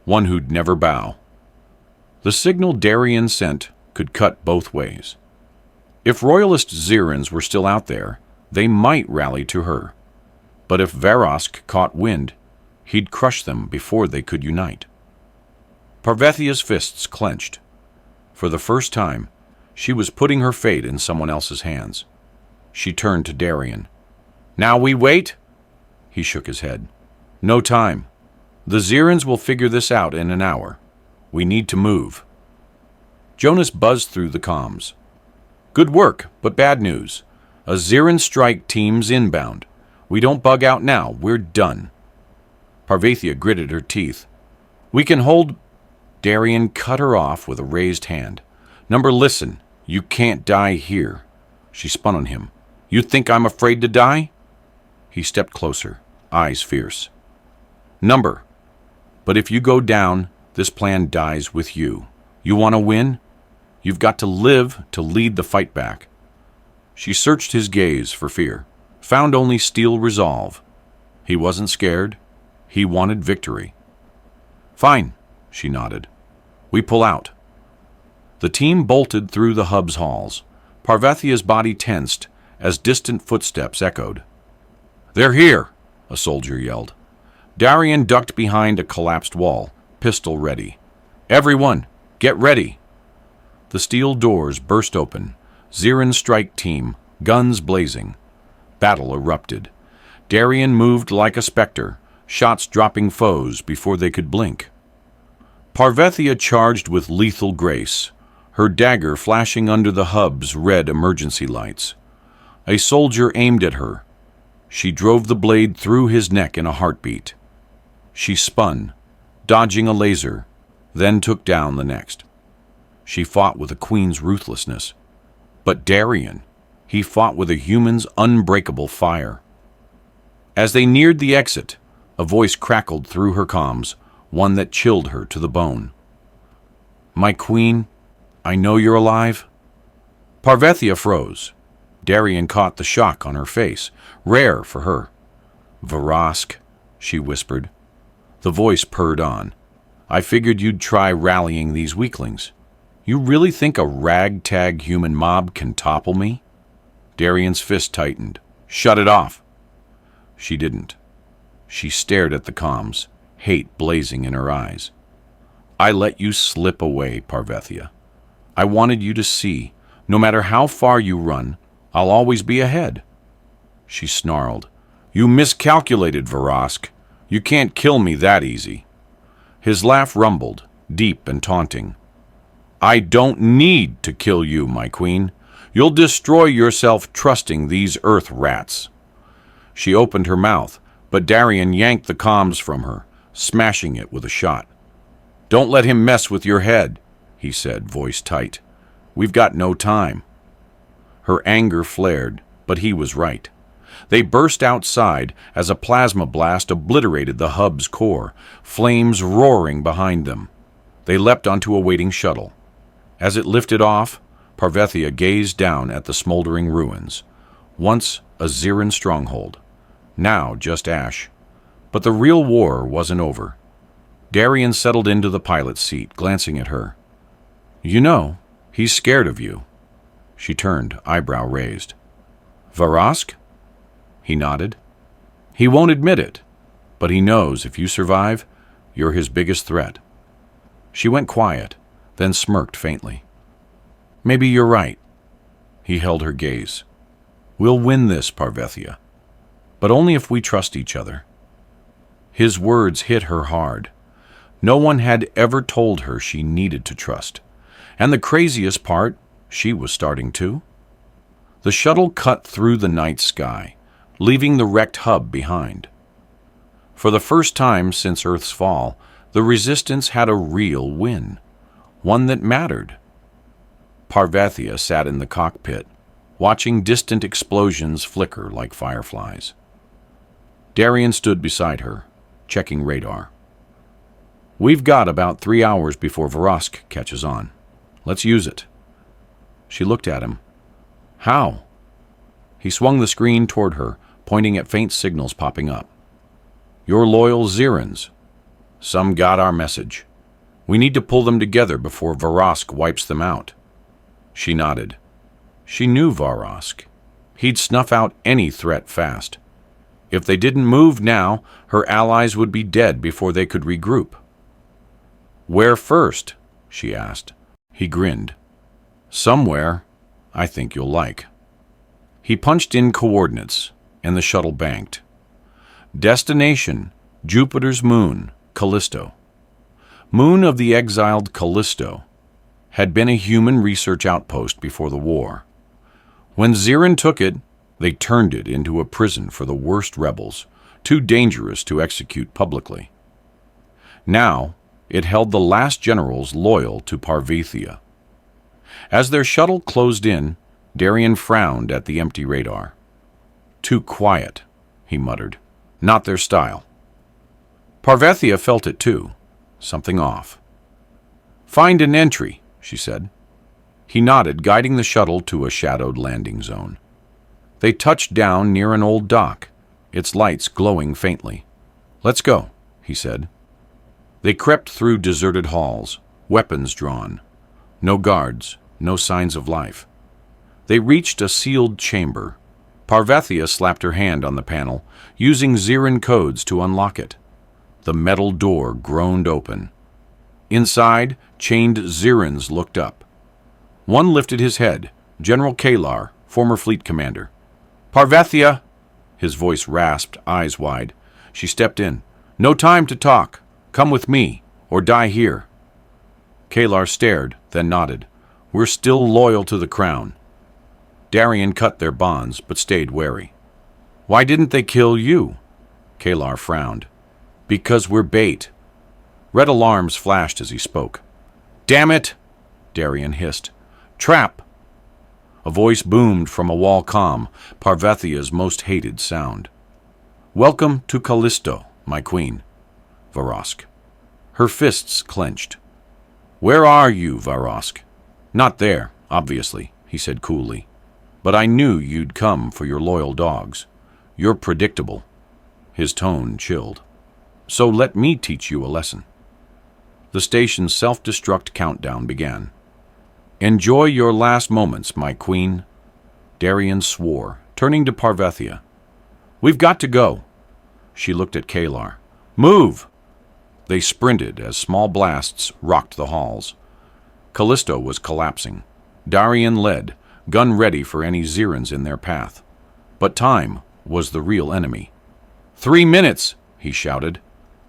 One who'd never bow. The signal Darian sent could cut both ways. If Royalist Xerans were still out there, they might rally to her. But if Varosk caught wind, he'd crush them before they could unite. Parvethia's fists clenched. For the first time, she was putting her fate in someone else's hands. She turned to Darian. Now we wait? He shook his head. No time. The Xerans will figure this out in an hour. We need to move. Jonas buzzed through the comms. Good work, but bad news. A Xeran strike team's inbound. We don't bug out now. We're done. Parvethia gritted her teeth. We can hold... Darian cut her off with a raised hand. Number, listen. You can't die here. She spun on him. You think I'm afraid to die? He stepped closer, eyes fierce. Number. But if you go down, this plan dies with you. You want to win? You've got to live to lead the fight back. She searched his gaze for fear, found only steel resolve. He wasn't scared. He wanted victory. Fine, she nodded. We pull out. The team bolted through the hub's halls. Parvethia's body tensed as distant footsteps echoed. They're here, a soldier yelled. Darian ducked behind a collapsed wall, pistol ready. Everyone, get ready. The steel doors burst open. Xeran strike team, guns blazing. Battle erupted. Darian moved like a specter, shots dropping foes before they could blink. Parvethia charged with lethal grace, her dagger flashing under the hub's red emergency lights. A soldier aimed at her. She drove the blade through his neck in a heartbeat. She spun, dodging a laser, then took down the next. She fought with a queen's ruthlessness. But Darian, he fought with a human's unbreakable fire. As they neared the exit, a voice crackled through her comms, one that chilled her to the bone. My queen, I know you're alive. Parvethia froze. Darian caught the shock on her face, rare for her. Varosk, she whispered. The voice purred on. I figured you'd try rallying these weaklings. You really think a ragtag human mob can topple me? Darian's fist tightened. Shut it off. She didn't. She stared at the comms, hate blazing in her eyes. I let you slip away, Parvethia. I wanted you to see, no matter how far you run, I'll always be ahead. She snarled. You miscalculated, Varosk. You can't kill me that easy. His laugh rumbled, deep and taunting. I don't need to kill you, my queen. You'll destroy yourself trusting these earth rats. She opened her mouth, but Darian yanked the comms from her, smashing it with a shot. Don't let him mess with your head, he said, voice tight. We've got no time. Her anger flared, but he was right. They burst outside as a plasma blast obliterated the hub's core, flames roaring behind them. They leapt onto a waiting shuttle. As it lifted off, Parvethia gazed down at the smoldering ruins. Once a Xeran stronghold, now just ash. But the real war wasn't over. Darian settled into the pilot's seat, glancing at her. You know, he's scared of you. She turned, eyebrow raised. Varosk? He nodded. He won't admit it, but he knows if you survive, you're his biggest threat. She went quiet, then smirked faintly. Maybe you're right. He held her gaze. We'll win this, Parvethia, but only if we trust each other. His words hit her hard. No one had ever told her she needed to trust. And the craziest part, She was starting too. The shuttle cut through the night sky, leaving the wrecked hub behind. For the first time since Earth's fall, the Resistance had a real win, one that mattered. Parvethia sat in the cockpit, watching distant explosions flicker like fireflies. Darian stood beside her, checking radar. "We've got about 3 hours before Varosk catches on. Let's use it." She looked at him. "How?" He swung the screen toward her, pointing at faint signals popping up. "Your loyal Zirans. Some got our message. We need to pull them together before Varosk wipes them out." She nodded. She knew Varosk. He'd snuff out any threat fast. If they didn't move now, her allies would be dead before they could regroup. "Where first?" she asked. He grinned. "Somewhere I think you'll like." He punched in coordinates, and the shuttle banked. Destination, Jupiter's moon, Callisto. Moon of the exiled Callisto had been a human research outpost before the war. When Ziran took it, they turned it into a prison for the worst rebels, too dangerous to execute publicly. Now, it held the last generals loyal to Parvethia. As their shuttle closed in, Darian frowned at the empty radar. "Too quiet," he muttered. "Not their style." Parvethia felt it too. Something off. "Find an entry," she said. He nodded, guiding the shuttle to a shadowed landing zone. They touched down near an old dock, its lights glowing faintly. "Let's go," he said. They crept through deserted halls, weapons drawn. No guards, no signs of life. They reached a sealed chamber. Parvethia slapped her hand on the panel, using Ziran codes to unlock it. The metal door groaned open. Inside, chained Zirans looked up. One lifted his head, General Kalar, former fleet commander. "Parvethia!" His voice rasped, eyes wide. She stepped in. "No time to talk. Come with me, or die here." Kalar stared, then nodded. "We're still loyal to the crown." Darian cut their bonds, but stayed wary. "Why didn't they kill you?" Kalar frowned. "Because we're bait." Red alarms flashed as he spoke. "Damn it!" Darian hissed. "Trap!" A voice boomed from a wall comm, Parvethia's most hated sound. "Welcome to Callisto, my queen." Varosk. Her fists clenched. "Where are you, Varosk?" "Not there, obviously," he said coolly. "But I knew you'd come for your loyal dogs. You're predictable." His tone chilled. "So let me teach you a lesson." The station's self-destruct countdown began. "Enjoy your last moments, my queen." Darian swore, turning to Parvethia. "We've got to go." She looked at Kalar. "Move!" They sprinted as small blasts rocked the halls. Callisto was collapsing. Darian led, gun ready for any Zirans in their path. But time was the real enemy. 3 minutes, he shouted.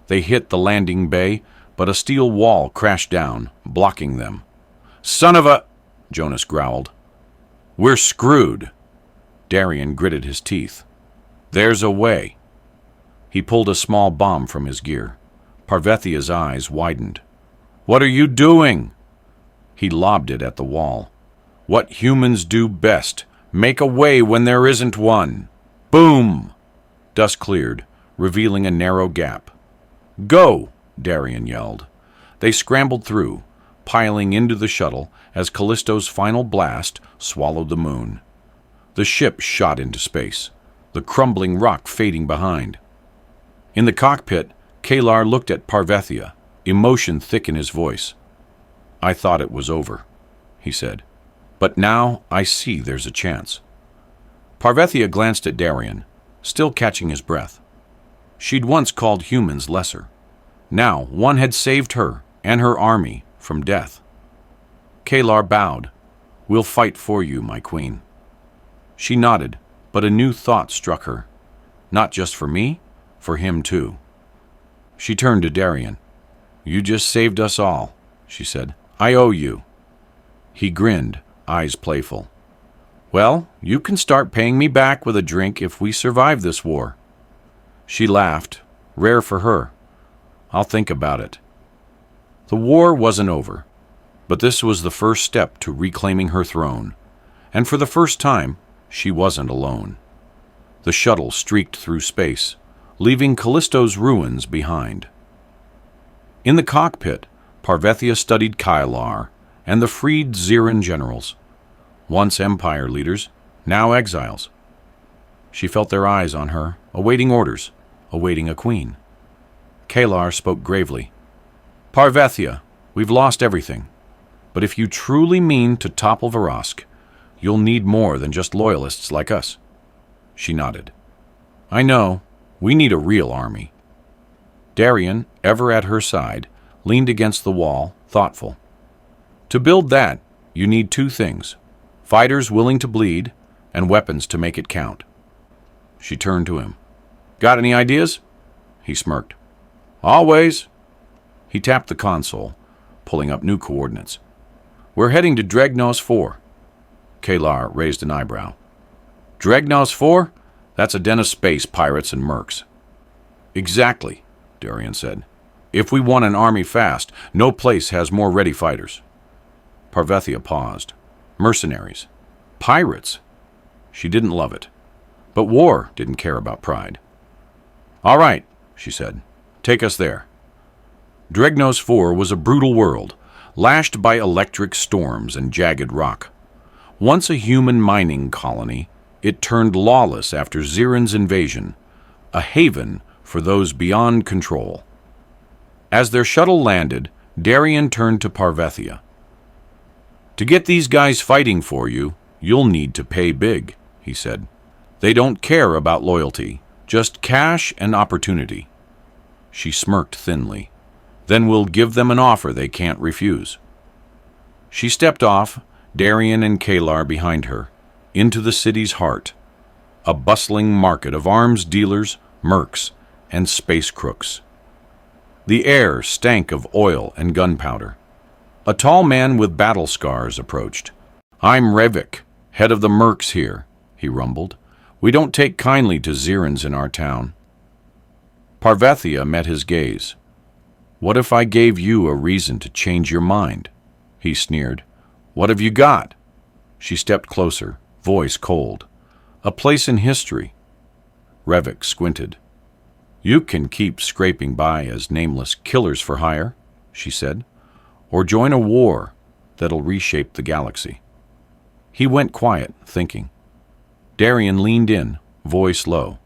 They hit the landing bay, but a steel wall crashed down, blocking them. "Son of a..." Jonas growled. "We're screwed." Darian gritted his teeth. "There's a way." He pulled a small bomb from his gear. Parvethia's eyes widened. "What are you doing?" He lobbed it at the wall. "What humans do best, make a way when there isn't one." Boom! Dust cleared, revealing a narrow gap. "Go!" Darian yelled. They scrambled through, piling into the shuttle as Callisto's final blast swallowed the moon. The ship shot into space, the crumbling rock fading behind. In the cockpit, Kalar looked at Parvethia, emotion thick in his voice. "I thought it was over," he said. "But now I see there's a chance." Parvethia glanced at Darian, still catching his breath. She'd once called humans lesser. Now one had saved her and her army from death. Kalar bowed. "We'll fight for you, my queen." She nodded, but a new thought struck her. Not just for me, for him too. She turned to Darian. "You just saved us all," she said. "I owe you." He grinned, eyes playful. Well, you can start paying me back with a drink if we survive this war. She laughed, rare for her. I'll think about it. The war wasn't over, but this was the first step to reclaiming her throne, and for the first time, she wasn't alone. The shuttle streaked through space, leaving Callisto's ruins behind. In the cockpit, Parvethia studied Kylar and the freed Ziran generals, once Empire leaders, now exiles. She felt their eyes on her, awaiting orders, awaiting a queen. Kalar spoke gravely. Parvethia, we've lost everything, but if you truly mean to topple Varask, you'll need more than just loyalists like us. She nodded. I know, we need a real army. Darian, ever at her side, leaned against the wall, thoughtful. To build that, you need two things: fighters willing to bleed, and weapons to make it count. She turned to him. Got any ideas? He smirked. Always. He tapped the console, pulling up new coordinates. We're heading to Dregnos 4. Kalar raised an eyebrow. Dregnos 4? That's a den of space pirates and mercs. Exactly, Darian said. If we want an army fast, no place has more ready fighters. Parvethia paused. Mercenaries. Pirates. She didn't love it. But war didn't care about pride. All right, she said. Take us there. Dregnos 4 was a brutal world, lashed by electric storms and jagged rock. Once a human mining colony, it turned lawless after Ziran's invasion, a haven for those beyond control. As their shuttle landed, Darian turned to Parvethia. To get these guys fighting for you, you'll need to pay big, he said. They don't care about loyalty, just cash and opportunity. She smirked thinly. Then we'll give them an offer they can't refuse. She stepped off, Darian and Kalar behind her, into the city's heart, a bustling market of arms dealers, mercs, and space crooks. The air stank of oil and gunpowder. A tall man with battle scars approached. I'm Revik, head of the mercs here, he rumbled. We don't take kindly to Zirans in our town. Parvethia met his gaze. What if I gave you a reason to change your mind? He sneered. What have you got? She stepped closer, voice cold. A place in history. Revik squinted. You can keep scraping by as nameless killers for hire, she said, or join a war that'll reshape the galaxy. He went quiet, thinking. Darian leaned in, voice low.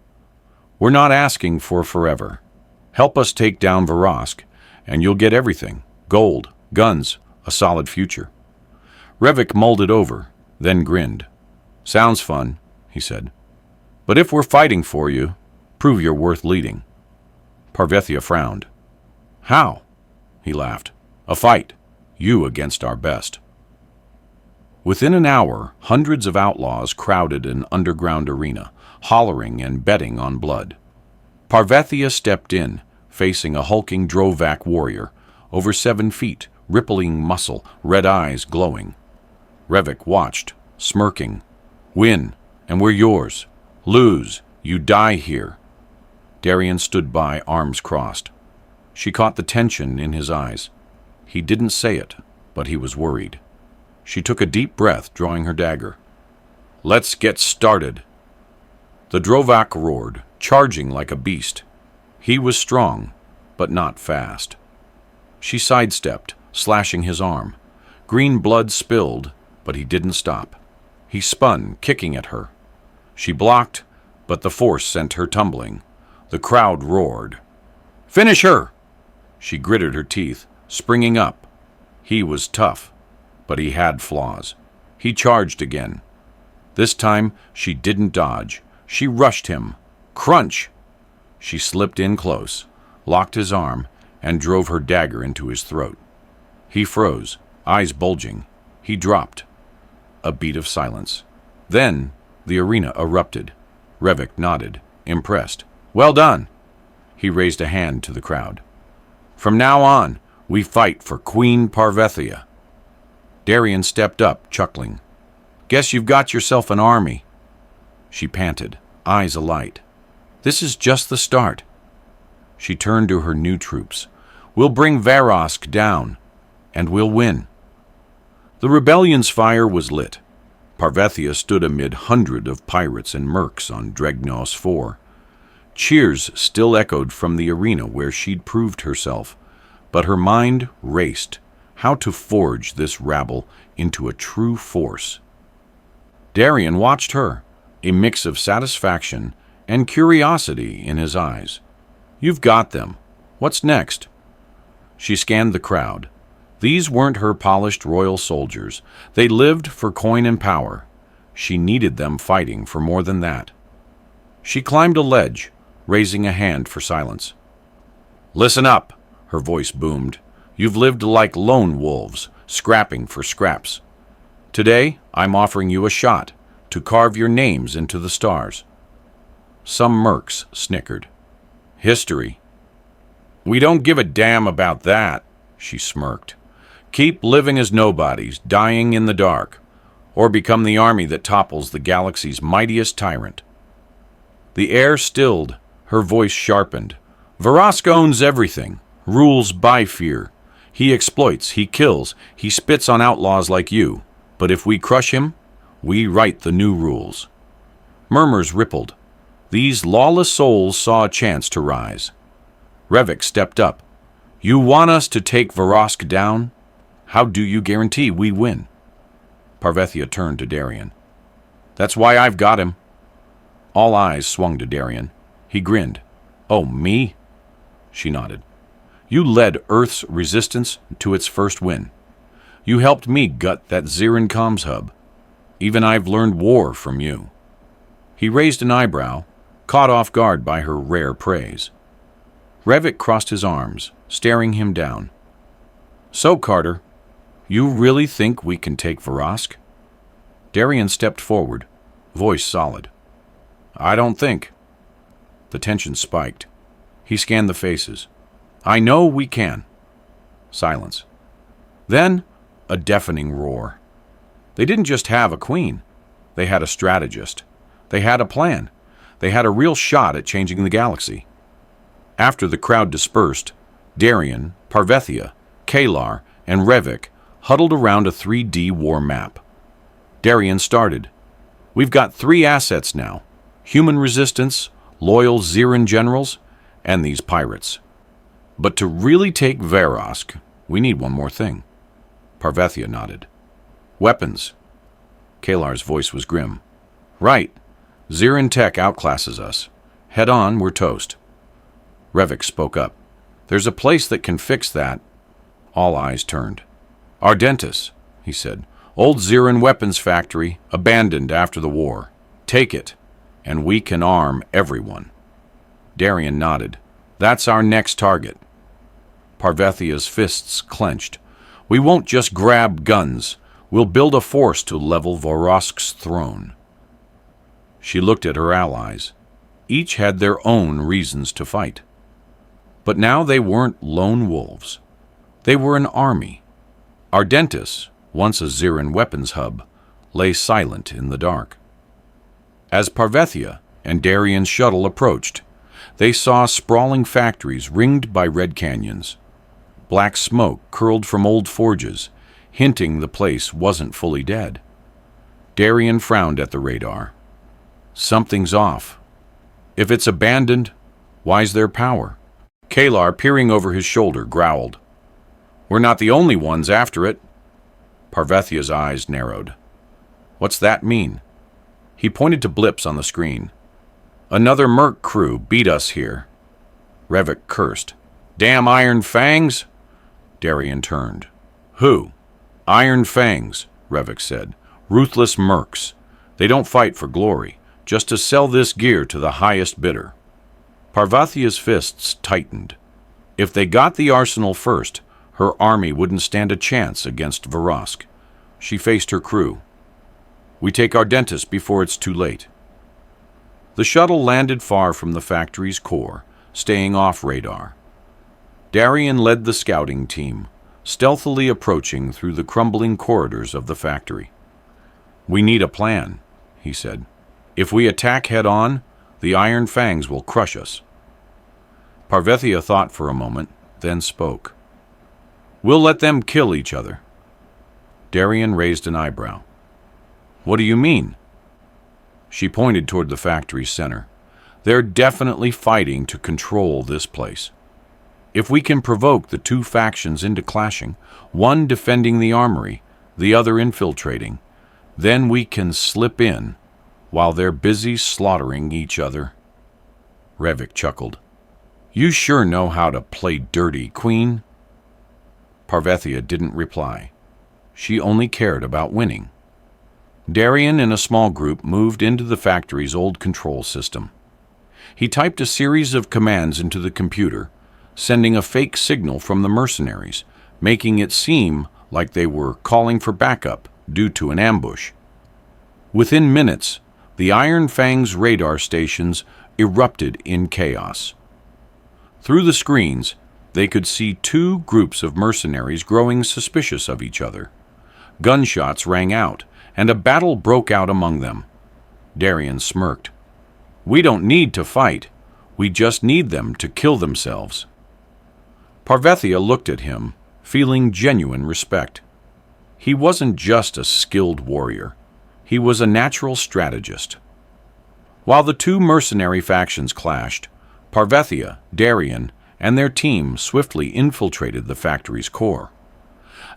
We're not asking for forever. Help us take down Varask, and you'll get everything. Gold, guns, a solid future. Revik mulled it over, then grinned. Sounds fun, he said. But if we're fighting for you, prove you're worth leading. Parvethia frowned. How? He laughed. A fight. You against our best. Within an hour, hundreds of outlaws crowded an underground arena, hollering and betting on blood. Parvethia stepped in, facing a hulking Drovak warrior, over 7 feet, rippling muscle, red eyes glowing. Revik watched, smirking. Win, and we're yours. Lose, you die here. Darian stood by, arms crossed. She caught the tension in his eyes. He didn't say it, but he was worried. She took a deep breath, drawing her dagger. Let's get started. The Drovak roared, charging like a beast. He was strong, but not fast. She sidestepped, slashing his arm. Green blood spilled, but he didn't stop. He spun, kicking at her. She blocked, but the force sent her tumbling. The crowd roared. Finish her! She gritted her teeth, springing up. He was tough, but he had flaws. He charged again. This time, she didn't dodge. She rushed him. Crunch! She slipped in close, locked his arm, and drove her dagger into his throat. He froze, eyes bulging. He dropped. A beat of silence. Then, the arena erupted. Revik nodded, impressed. Well done! He raised a hand to the crowd. From now on, we fight for Queen Parvethia. Darian stepped up, chuckling. Guess you've got yourself an army. She panted, eyes alight. This is just the start. She turned to her new troops. We'll bring Varosk down, and we'll win. The rebellion's fire was lit. Parvethia stood amid hundreds of pirates and mercs on Dregnos 4. Cheers still echoed from the arena where she'd proved herself, but her mind raced how to forge this rabble into a true force. Darian watched her, a mix of satisfaction and curiosity in his eyes. You've got them. What's next? She scanned the crowd. These weren't her polished royal soldiers. They lived for coin and power. She needed them fighting for more than that. She climbed a ledge, raising a hand for silence. Listen up, her voice boomed. You've lived like lone wolves, scrapping for scraps. Today, I'm offering you a shot to carve your names into the stars. Some mercs snickered. History. We don't give a damn about that, she smirked. Keep living as nobodies, dying in the dark, or become the army that topples the galaxy's mightiest tyrant. The air stilled, her voice sharpened. Varosk owns everything, rules by fear. He exploits, he kills, he spits on outlaws like you. But if we crush him, we write the new rules. Murmurs rippled. These lawless souls saw a chance to rise. Revik stepped up. You want us to take Varosk down? How do you guarantee we win? Parvethia turned to Darian. That's why I've got him. All eyes swung to Darian. He grinned. Oh, me? She nodded. You led Earth's resistance to its first win. You helped me gut that Xeran comms hub. Even I've learned war from you. He raised an eyebrow, caught off guard by her rare praise. Revik crossed his arms, staring him down. So, Carter, you really think we can take Varosk? Darian stepped forward, voice solid. I don't think. The tension spiked. He scanned the faces. I know we can. Silence. Then, a deafening roar. They didn't just have a queen. They had a strategist. They had a plan. They had a real shot at changing the galaxy. After the crowd dispersed, Darian, Parvethia, Kalar, and Revik huddled around a 3D war map. Darian started. We've got 3 assets now. Human resistance, loyal Xeran generals, and these pirates. But to really take Varosk, we need one more thing. Parvethia nodded. Weapons. Kalar's voice was grim. Right. Xeran tech outclasses us. Head on, we're toast. Revik spoke up. There's a place that can fix that. All eyes turned. Ardentis, he said. Old Xeran weapons factory, abandoned after the war. Take it, and we can arm everyone. Darian nodded. That's our next target. Parvethia's fists clenched. We won't just grab guns. We'll build a force to level Varosk's throne. She looked at her allies. Each had their own reasons to fight. But now they weren't lone wolves. They were an army. Ardentis, once a Xeran weapons hub, lay silent in the dark. As Parvethia and Darian's shuttle approached, they saw sprawling factories ringed by red canyons. Black smoke curled from old forges, hinting the place wasn't fully dead. Darian frowned at the radar. Something's off. If it's abandoned, why's there power? Kalar, peering over his shoulder, growled. We're not the only ones after it. Parvethia's eyes narrowed. What's that mean? He pointed to blips on the screen. Another merc crew beat us here. Revik cursed. Damn Iron Fangs! Darian turned. Who? Iron Fangs, Revik said. Ruthless mercs. They don't fight for glory, just to sell this gear to the highest bidder. Parvethia's fists tightened. If they got the arsenal first, her army wouldn't stand a chance against Varosk. She faced her crew. We take Ardentis before it's too late. The shuttle landed far from the factory's core, staying off radar. Darian led the scouting team, stealthily approaching through the crumbling corridors of the factory. "We need a plan," he said. "If we attack head-on, the Iron Fangs will crush us." Parvethia thought for a moment, then spoke. "We'll let them kill each other." Darian raised an eyebrow. "What do you mean?" She pointed toward the factory's center. "They're definitely fighting to control this place. If we can provoke the two factions into clashing, one defending the armory, the other infiltrating, then we can slip in while they're busy slaughtering each other." Revik chuckled. "You sure know how to play dirty, Queen." Parvethia didn't reply. She only cared about winning. Darian and a small group moved into the factory's old control system. He typed a series of commands into the computer, sending a fake signal from the mercenaries, making it seem like they were calling for backup due to an ambush. Within minutes, the Iron Fang's radar stations erupted in chaos. Through the screens, they could see two groups of mercenaries growing suspicious of each other. Gunshots rang out, and a battle broke out among them. Darian smirked. "We don't need to fight. We just need them to kill themselves." Parvethia looked at him, feeling genuine respect. He wasn't just a skilled warrior. He was a natural strategist. While the two mercenary factions clashed, Parvethia, Darian, and their team swiftly infiltrated the factory's core.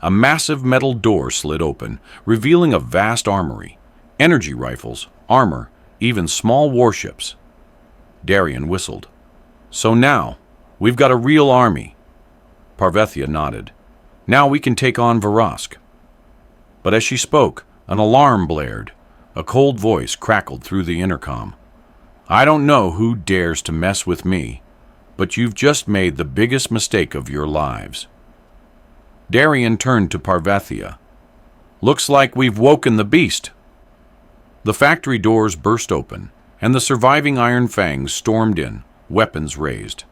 A massive metal door slid open, revealing a vast armory, energy rifles, armor, even small warships. Darian whistled. "So now, we've got a real army." Parvethia nodded. "Now we can take on Varask." But as she spoke, an alarm blared. A cold voice crackled through the intercom. "I don't know who dares to mess with me, but you've just made the biggest mistake of your lives." Darian turned to Parvethia. "Looks like we've woken the beast." The factory doors burst open, and the surviving Iron Fangs stormed in, weapons raised.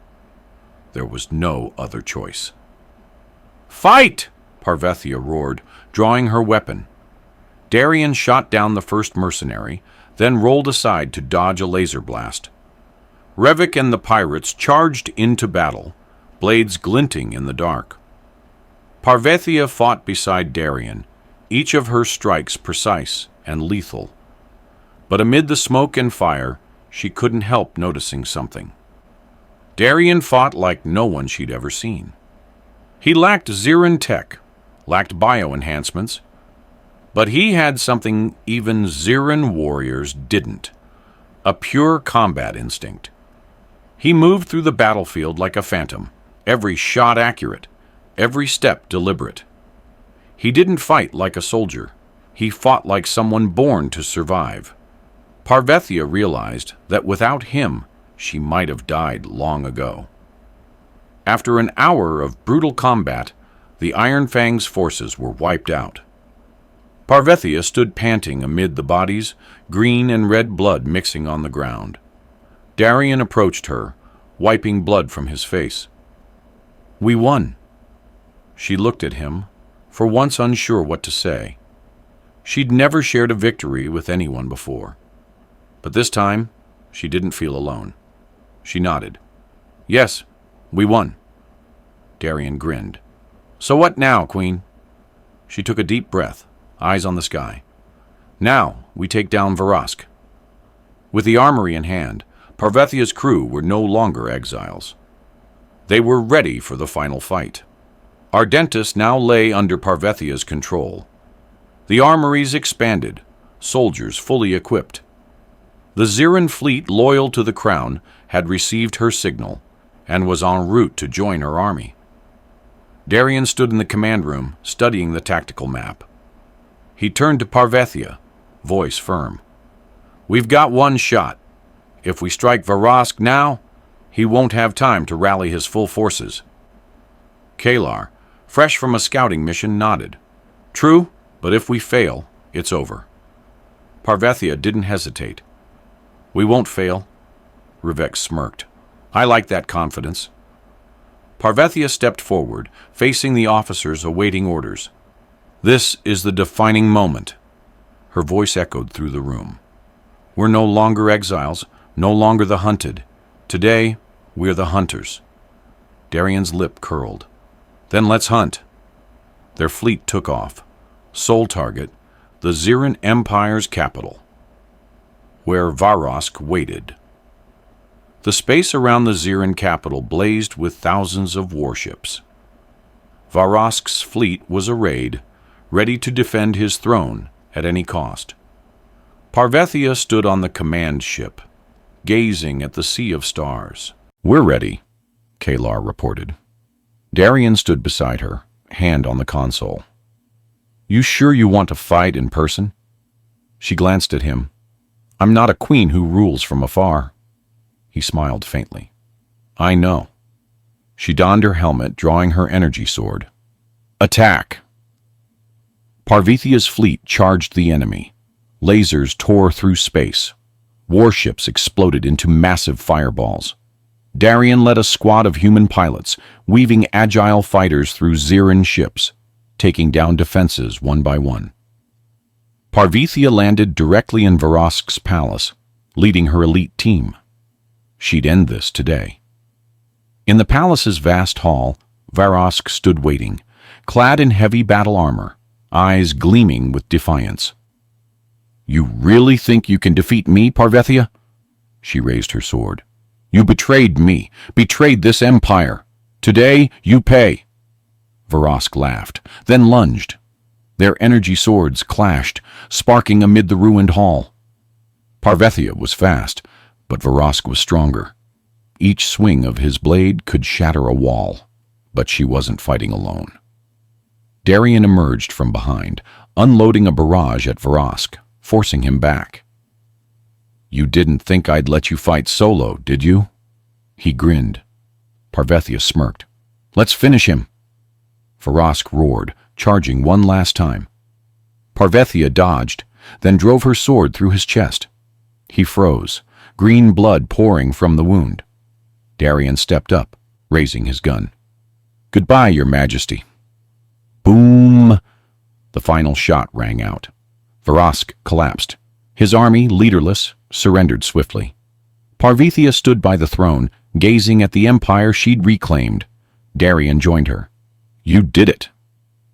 There was no other choice. "Fight!" Parvethia roared, drawing her weapon. Darian shot down the first mercenary, then rolled aside to dodge a laser blast. Revik and the pirates charged into battle, blades glinting in the dark. Parvethia fought beside Darian, each of her strikes precise and lethal. But amid the smoke and fire, she couldn't help noticing something. Darian fought like no one she'd ever seen. He lacked Xeran tech, lacked bio-enhancements, but he had something even Xeran warriors didn't: a pure combat instinct. He moved through the battlefield like a phantom, every shot accurate, every step deliberate. He didn't fight like a soldier. He fought like someone born to survive. Parvethia realized that without him, she might have died long ago. After an hour of brutal combat, the Iron Fang's forces were wiped out. Parvethia stood panting amid the bodies, green and red blood mixing on the ground. Darian approached her, wiping blood from his face. "We won." She looked at him, for once unsure what to say. She'd never shared a victory with anyone before. But this time, she didn't feel alone. She nodded. "Yes, we won." Darian grinned. "So what now, Queen?" She took a deep breath, eyes on the sky. "Now we take down Varask." With the armory in hand, Parvethia's crew were no longer exiles. They were ready for the final fight. Ardentis now lay under Parvethia's control. The armories expanded, soldiers fully equipped. The Xeran fleet loyal to the crown had received her signal and was en route to join her army. Darian stood in the command room, studying the tactical map. He turned to Parvethia, voice firm. "We've got one shot. If we strike Varask now, he won't have time to rally his full forces." Kalar, fresh from a scouting mission, nodded. "True, but if we fail, it's over." Parvethia didn't hesitate. "We won't fail." Revik smirked. "I like that confidence." Parvethia stepped forward, facing the officers awaiting orders. "This is the defining moment." Her voice echoed through the room. We're no longer exiles, no longer the hunted. Today, we're the hunters. Darian's lip curled. Then let's hunt. Their fleet took off. Sole target, the Ziran Empire's capital, where Varosk waited. The space around the Ziran capital blazed with thousands of warships. Varosk's fleet was arrayed, ready to defend his throne at any cost. Parvethia stood on the command ship, gazing at the sea of stars. We're ready, Kalar reported. Darian stood beside her, hand on the console. You sure you want to fight in person? She glanced at him. I'm not a queen who rules from afar. He smiled faintly. I know. She donned her helmet, drawing her energy sword. Attack! Parvethia's fleet charged the enemy. Lasers tore through space. Warships exploded into massive fireballs. Darian led a squad of human pilots, weaving agile fighters through Ziran ships, taking down defenses one by one. Parvethia landed directly in Varosk's palace, leading her elite team. She'd end this today. In the palace's vast hall, Varosk stood waiting, clad in heavy battle armor, eyes gleaming with defiance. You really think you can defeat me, Parvethia? She raised her sword. You betrayed me, betrayed this empire. Today, you pay. Varosk laughed, then lunged. Their energy swords clashed, sparking amid the ruined hall. Parvethia was fast, but Varosk was stronger. Each swing of his blade could shatter a wall, but she wasn't fighting alone. Darian emerged from behind, unloading a barrage at Varosk, forcing him back. You didn't think I'd let you fight solo, did you? He grinned. Parvethia smirked. Let's finish him. Varosk roared, charging one last time. Parvethia dodged, then drove her sword through his chest. He froze, green blood pouring from the wound. Darian stepped up, raising his gun. Goodbye, Your Majesty. Boom! The final shot rang out. Varosk collapsed. His army, leaderless, surrendered swiftly. Parvethia stood by the throne, gazing at the empire she'd reclaimed. Darian joined her. You did it.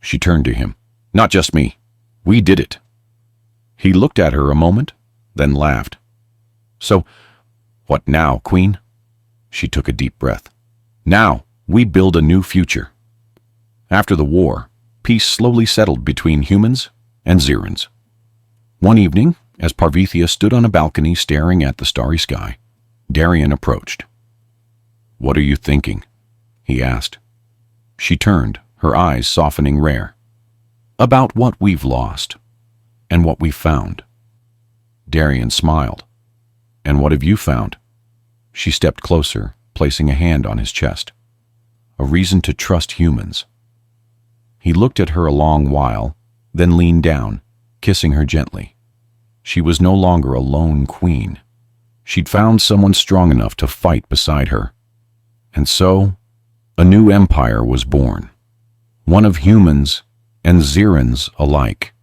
She turned to him. Not just me. We did it. He looked at her a moment, then laughed. So, what now, Queen? She took a deep breath. Now, we build a new future. After the war, peace slowly settled between humans and Zirans. One evening, as Parvethia stood on a balcony staring at the starry sky, Darian approached. What are you thinking? He asked. She turned, her eyes softening rare. About what we've lost, and what we've found. Darian smiled. And what have you found? She stepped closer, placing a hand on his chest. A reason to trust humans. He looked at her a long while, then leaned down, kissing her gently. She was no longer a lone queen. She'd found someone strong enough to fight beside her. And so, a new empire was born. One of humans and Zirans alike.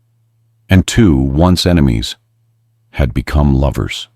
And two once enemies had become lovers.